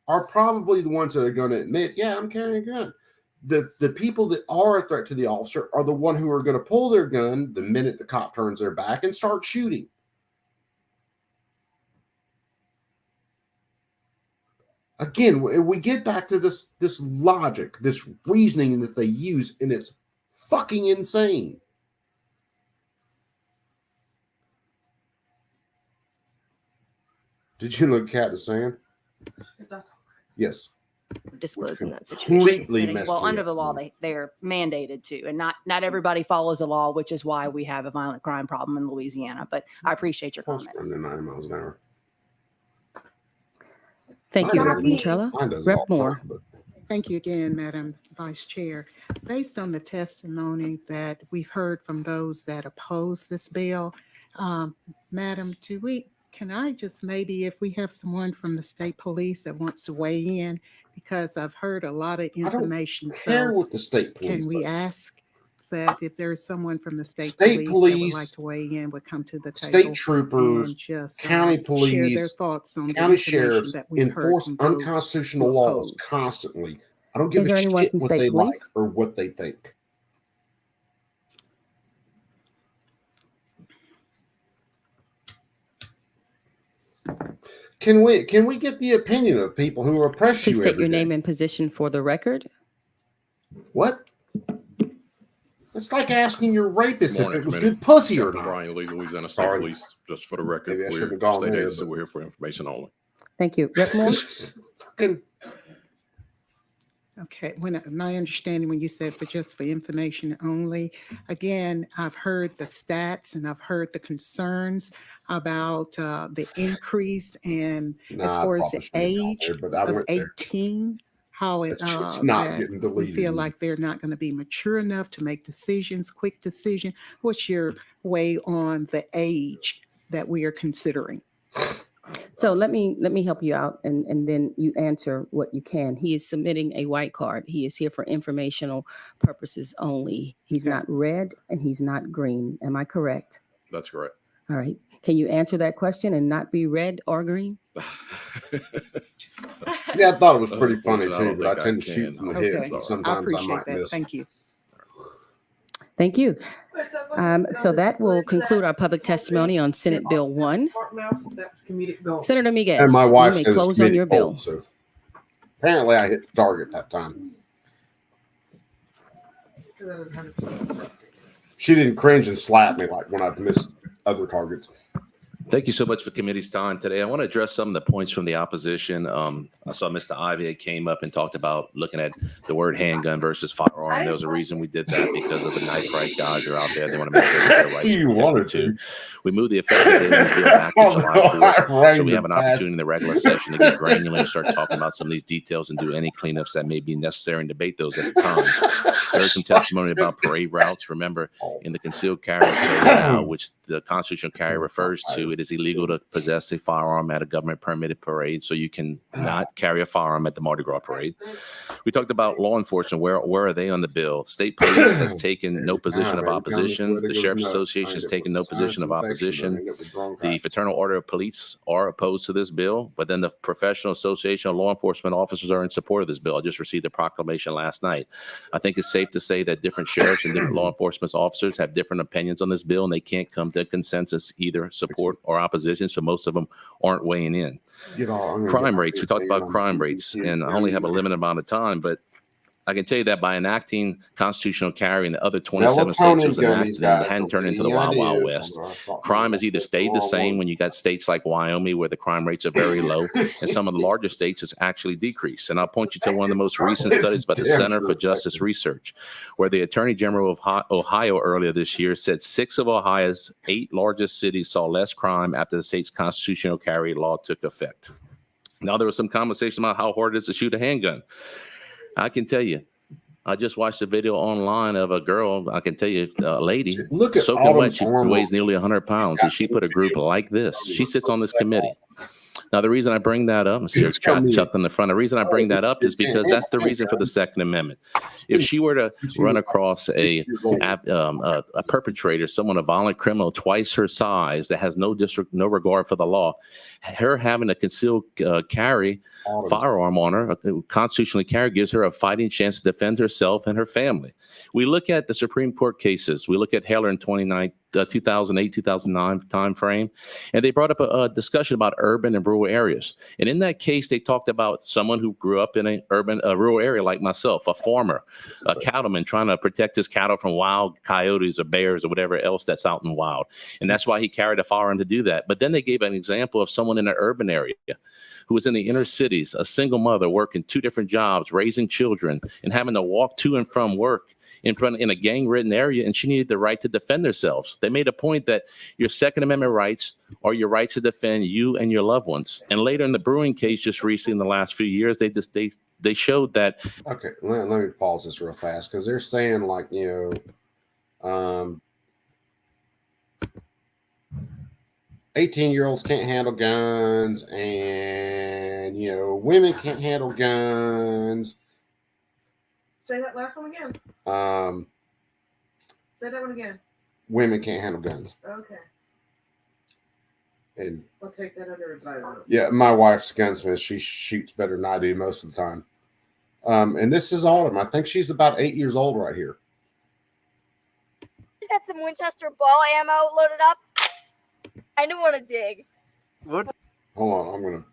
are probably the ones that are going to admit, yeah, I'm carrying a gun. The people that are a threat to the officer are the one who are going to pull their gun the minute the cop turns their back and start shooting. Again, we get back to this logic, this reasoning that they use, and it's fucking insane. Did you look at the sand? Yes. Disclose in that situation. Completely messed Well, me under up. the law, they're mandated to, and not everybody follows the law, which is why we have a violent crime problem in Louisiana. But I appreciate your comments. 9 miles an hour. Thank you, Mine Rep. does- Ventrella. mine does all Rep. the Moore. time, but Thank you again, Madam Vice Chair. Based on the testimony that we've heard from those that oppose this bill, Madam, can I just maybe, if we have someone from the state police that wants to weigh in, because I've heard a lot of I don't information. care So what the state police can we does. ask that if there's someone from the state State police that would like police, to weigh in, would come to the table state troopers, and just county share their police, thoughts on the county information sheriffs that we've heard enforce from those unconstitutional who laws oppose. constantly. I don't give Is a there anyone shit from what state they police? like or what they think. Can we get the opinion of people who oppress Please you state every your day? name and position for the record. What? It's like asking your rapist if Morning, it was committee. good pussy or Captain not. Brian Lee, Louisiana State Sorry. Police. Just for the record, Maybe I we're shouldn't have gone state there, agency. but- We're here for information only. Thank you. Rep. Moore. Fucking Okay, my understanding when you said for information only, again, I've heard the stats and I've heard the concerns about the increase and as Nah, I far as probably the shouldn't have gone age there, but I of went there. 18, how it It's not that getting we deleted. feel like they're not going to be mature enough to make decisions, quick decision. What's your way on the age that we are considering? So let me help you out, and then you answer what you can. He is submitting a white card. He is here for informational purposes only. He's Okay. not red and he's not green. Am I correct? That's correct. All right. Can you answer that question and not be red or green? Yeah, I thought it was pretty funny Unfortunately, I too, don't but I think I tend to shoot can. from the Okay, hip. I Sometimes I appreciate might that. miss. Thank you. Thank you. So that will conclude our public testimony on Senate Bill 1. Senator Miguez, And my wife you may said it's close on your committee bill. cold, so apparently I hit the target that time. She didn't cringe and slap me like when I've missed other targets. Thank you so much for committee's time today. I want to address some of the points from the opposition. I saw Mr. Ivey came up and talked about looking at the word handgun versus firearm. There was a reason we did that because of the knife right guys are out there. They want to make sure that their rights You are wanted protected too. to. We moved the effective date of the bill back to Oh, July no, 4th. I So we have an rang the opportunity in the regular session to get granular and start talking about some of these details and do any cleanups that may be necessary and debate those at the time. There was some testimony about parade routes. Remember, in the concealed carry code now, which the constitutional carry refers to, it is illegal to possess a firearm at a government permitted parade. So you can not carry a firearm at the Mardi Gras parade. We talked about law enforcement. Where are they on on the bill. State police has taken no position of man, tell me opposition. where The it goes Sheriff's nuts. Association has Find it taken with no science position of infection, opposition. don't end up with The bronchitis. Fraternal Order of Police are opposed to this bill, but then the Professional Association of Law Enforcement Officers are in support of this bill. I just received a proclamation last night. I think it's safe to say that different sheriffs and different law enforcement officers have different opinions on this bill, and they can't come to a consensus, either support or opposition, so most of them aren't weighing in. Crime rates. We talked about crime rates, and I only have a limited amount of time, but I can tell you that by enacting constitutional carry in the other 27 states, it was enacted and hadn't turned into the Wild Wild West. Crime has either stayed the same when you got states like Wyoming, where the crime rates are very low, and some of the larger states has actually decreased. And I'll point you to one of the most recent studies by the Center for Justice Research, where the Attorney General of Ohio earlier this year said 6 of Ohio's 8 largest cities saw less crime after the state's constitutional carry law took effect. Now, there was some conversation about how hard it is to shoot a handgun. I can tell you, I just watched a video online of a girl. I can tell you, a lady, Look at soaking wet. Autumn's She armor. weighs nearly 100 pounds, and she put a group like this. She sits on this committee. Now, the reason I bring that up, see her chucked in the front. The reason I bring that up is because that's the reason for the Second Amendment. If she were to run across a perpetrator, someone, a violent criminal twice her size that has no regard for the law, her having a concealed carry firearm on her, constitutionally carry, gives her a fighting chance to defend herself and her family. We look at the Supreme Court cases. We look at Heller in 2008, 2009 timeframe, and they brought up a discussion about urban and rural areas. And in that case, they talked about someone who grew up in a rural area like myself, a farmer, a cattleman trying to protect his cattle from wild coyotes or bears or whatever else that's out in the wild. And that's why he carried a firearm to do that. But then they gave an example of someone in an urban area who was in the inner cities, a single mother working 2 different jobs, raising children, and having to walk to and from work in a gang-ridden area, and she needed the right to defend themselves. They made a point that your Second Amendment rights are your right to defend you and your loved ones. And later in the Brewing case, just recently in the last few years, they showed that. Okay, let me pause this real fast, because they're saying, like, 18-year-olds can't handle guns, and women can't handle guns. Say that last one again. Say that one again. Women can't handle guns. Okay. And I'll take that under advisement. yeah, my wife's a gunsmith. She shoots better than I do most of the time. And this is Autumn. I think she's about 8 years old right here. He's got some Winchester ball ammo loaded up. I don't want to dig. What? Hold on, I'm gonna.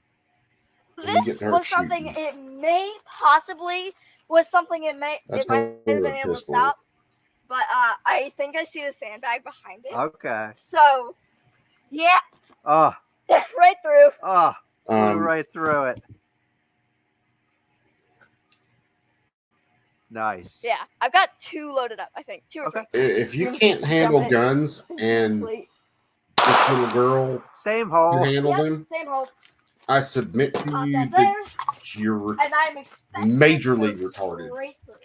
This was something it may possibly it might have been able to stop, but I think I see the sandbag behind it. Okay. So, yeah. Oh. Right through. Oh. Right through it. Nice. Yeah, I've got 2 loaded up. I think 2 or 3. If you can't handle guns and this little girl same hole can handle them, same hole. I submit to Pop you that that there. you're And I'm expecting majorly it to go retarded. straight through.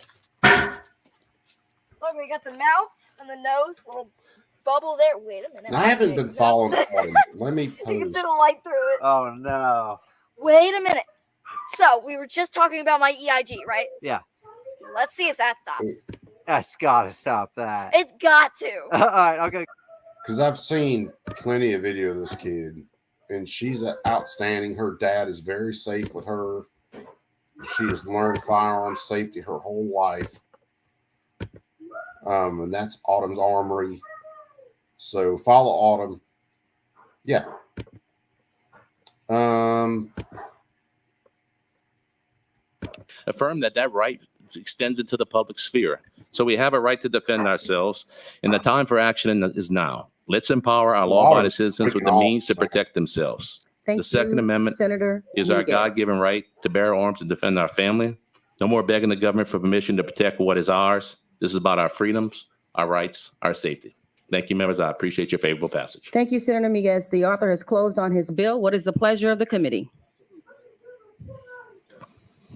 Look, we got the mouth and the nose, little bubble there. Wait a minute. I haven't been following Autumn. Let me You can pose. see the light through it. Oh no. Wait a minute. So we were just talking about my EIG, right? Yeah. Let's see if that stops. That's gotta stop that. It's got to. All right, okay. Because I've seen plenty of video of this kid, and she's outstanding. Her dad is very safe with her. She has learned firearm safety her whole life. And that's Autumn's Armory. So follow Autumn. Yeah. Affirm that right extends into the public sphere. So we have a right to defend ourselves, and the time for action is now. Let's empower our law-abiding citizens with the means to protect themselves. The Second Amendment is our God-given right to bear arms and defend our family. No more begging the government for permission to protect what is ours. This is about our freedoms, our rights, our safety. Thank you, members. I appreciate your favorable passage. Thank you, Senator Miguez. The author has closed on his bill. What is the pleasure of the committee?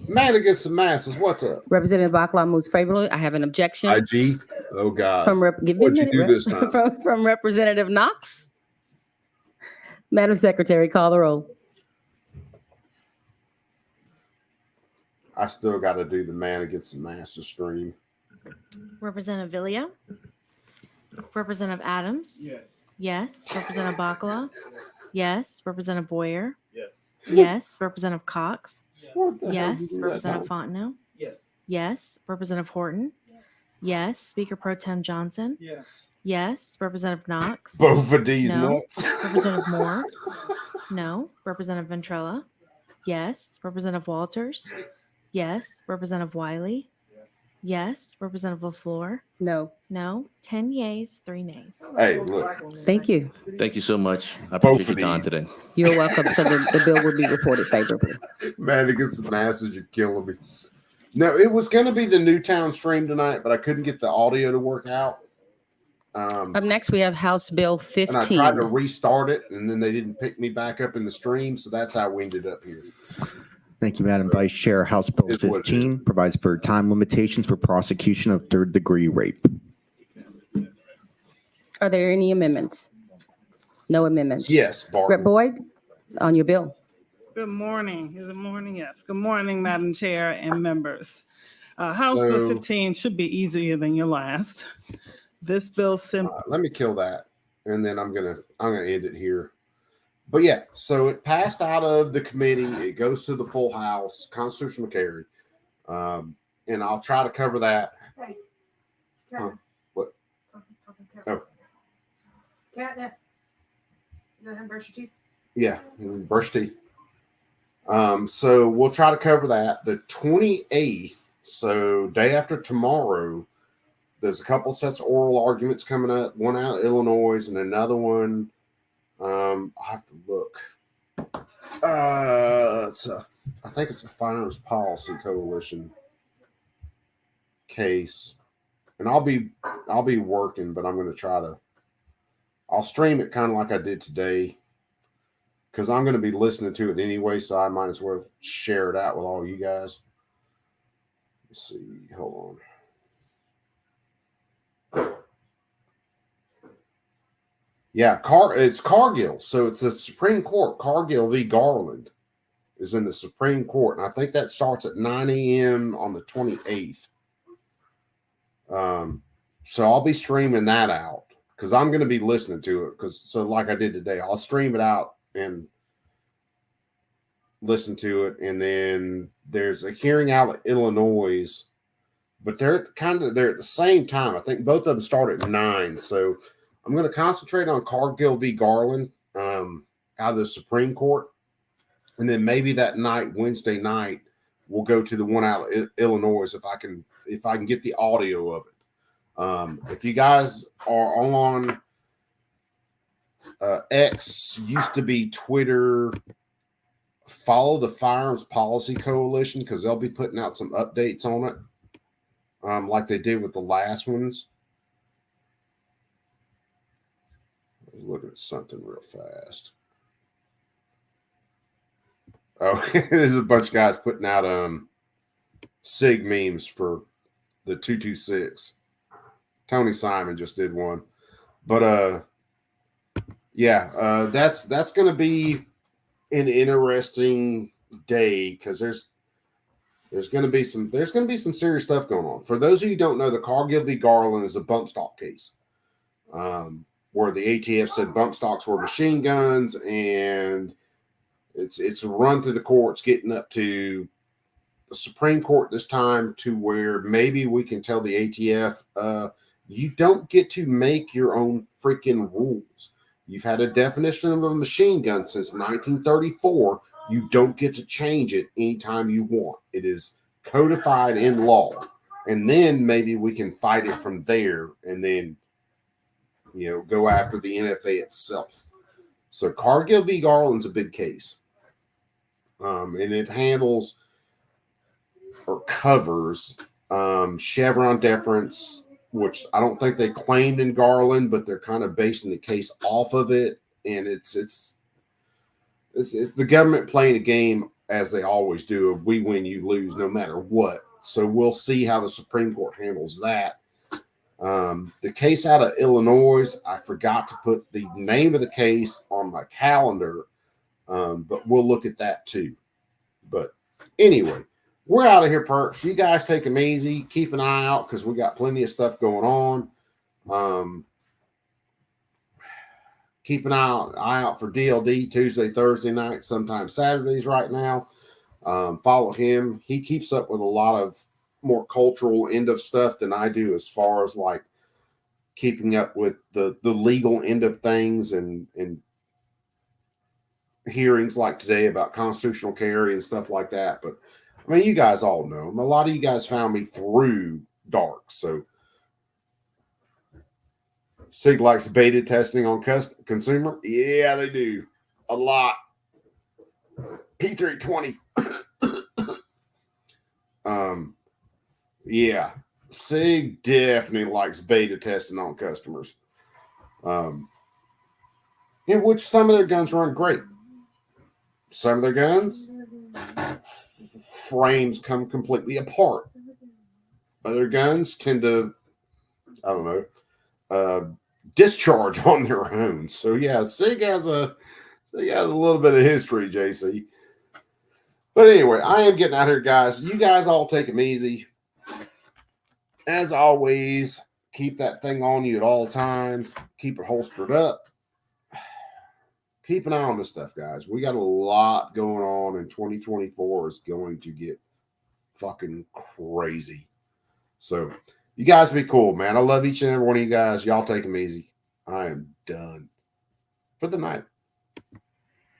Man against the masses. What's up? Representative Bakla moves favorably. I have an objection. IG. Oh God. Give me a What'd you minute, do this time? from Representative Knox. Madam Secretary, call the roll. I still got to do the man against the masses stream. Representative Villia? Representative Adams? Yes. Yes. Representative Bakala? Yes. Representative Boyer? Yes. Yes. Representative Cox? What the hell you Yes. do that Representative time? Fontenot? Yes. Yes. Representative Horton? Yes. Speaker Pro Tem Johnson? Yes. Yes. Representative Knox? Both of these No. nuts. Representative Moore? No. Representative Ventrella? Yes. Representative Walters? Yes. Representative Wiley? Yes. Representative LaFleur? No. No. 10 yeas, 3 nays. Hey, look. Thank you. Thank you so much. I Both appreciate of your time these. today. You're welcome. So the bill will be reported favorably. Man, it gets the masses. You're killing me. No, it was going to be the Newtown stream tonight, but I couldn't get the audio to work out. Up next, we have House Bill 15. And I tried to restart it, and then they didn't pick me back up in the stream, so that's how we ended up here. Thank you, Madam Vice Chair. House Bill It's what it 15 provides for time limitations for prosecution of third-degree rape. Are there any amendments? No amendments. Yes, Barton. Rep. Boyd, on your bill. Good morning. Is it morning? Yes. Good morning, Madam Chair and members. House Bill 15 should be easier than your last. This bill simply. Let me kill that, and then I'm gonna end it here. But yeah, so it passed out of the committee. It goes to the full House, constitutional carry, and I'll try to cover that. Hey, What? Oh, Katniss, go ahead and brush your teeth. yeah, brush teeth. So we'll try to cover that. The 28th, so day after tomorrow, there's a couple sets of oral arguments coming up. One out of Illinois and another one. I'll have to look. I think it's a Firearms Policy Coalition case, and I'll be working, but I'm going to I'll stream it kind of like I did today, because I'm going to be listening to it anyway, so I might as well share it out with all you guys. Let's see. Hold on. Yeah, it's Cargill. So it's the Supreme Court. Cargill v. Garland is in the Supreme Court. And I think that starts at 9 a.m. on the 28th. So I'll be streaming that out because I'm going to be listening to it. So like I did today, I'll stream it out and listen to it. And then there's a hearing out of Illinois, but they're at the same time. I think both of them start at 9. So I'm going to concentrate on Cargill v. Garland out of the Supreme Court. And then maybe that night, Wednesday night, we'll go to the one out of Illinois if I can get the audio of it. If you guys are on X, used to be Twitter, follow the Firearms Policy Coalition because they'll be putting out some updates on it, like they did with the last ones. Looking at something real fast. Oh, there's a bunch of guys putting out SIG memes for the 226. Tony Simon just did one. But that's going to be an interesting day because there's going to be some serious stuff going on. For those of you who don't know, the Cargill v. Garland is a bump stock case. Where the ATF said bump stocks were machine guns, and it's a run through the courts, getting up to the Supreme Court this time, to where maybe we can tell the ATF, you don't get to make your own freaking rules. You've had a definition of a machine gun since 1934. You don't get to change it anytime you want. It is codified in law, and then maybe we can fight it from there, and then go after the NFA itself. So Cargill v. Garland's a big case. And it handles or covers Chevron deference, which I don't think they claimed in Garland, but they're kind of basing the case off of it. And it's the government playing a game as they always do of we win, you lose, no matter what. So we'll see how the Supreme Court handles that. The case out of Illinois, I forgot to put the name of the case on my calendar, but we'll look at that too. But anyway, we're out of here, perps. You guys take them easy. Keep an eye out because we got plenty of stuff going on. Keep an eye out for DLD Tuesday, Thursday night, sometimes Saturdays right now. Follow him. He keeps up with a lot of more cultural end of stuff than I do as far as like keeping up with the legal end of things and hearings like today about constitutional carry and stuff like that. But I mean, you guys all know him. A lot of you guys found me through Dark. So SIG likes beta testing on consumer. Yeah, they do. A lot. P320. Yeah. SIG definitely likes beta testing on customers. In which some of their guns run great. Some of their guns, frames come completely apart. Other guns tend to, I don't know, discharge on their own. So yeah, SIG has a little bit of history, JC. But anyway, I am getting out here, guys. You guys all take them easy. As always, keep that thing on you at all times. Keep it holstered up. Keep an eye on this stuff, guys. We got a lot going on, and 2024 is going to get fucking crazy. So you guys be cool, man. I love each and every one of you guys. Y'all take them easy. I am done for the night.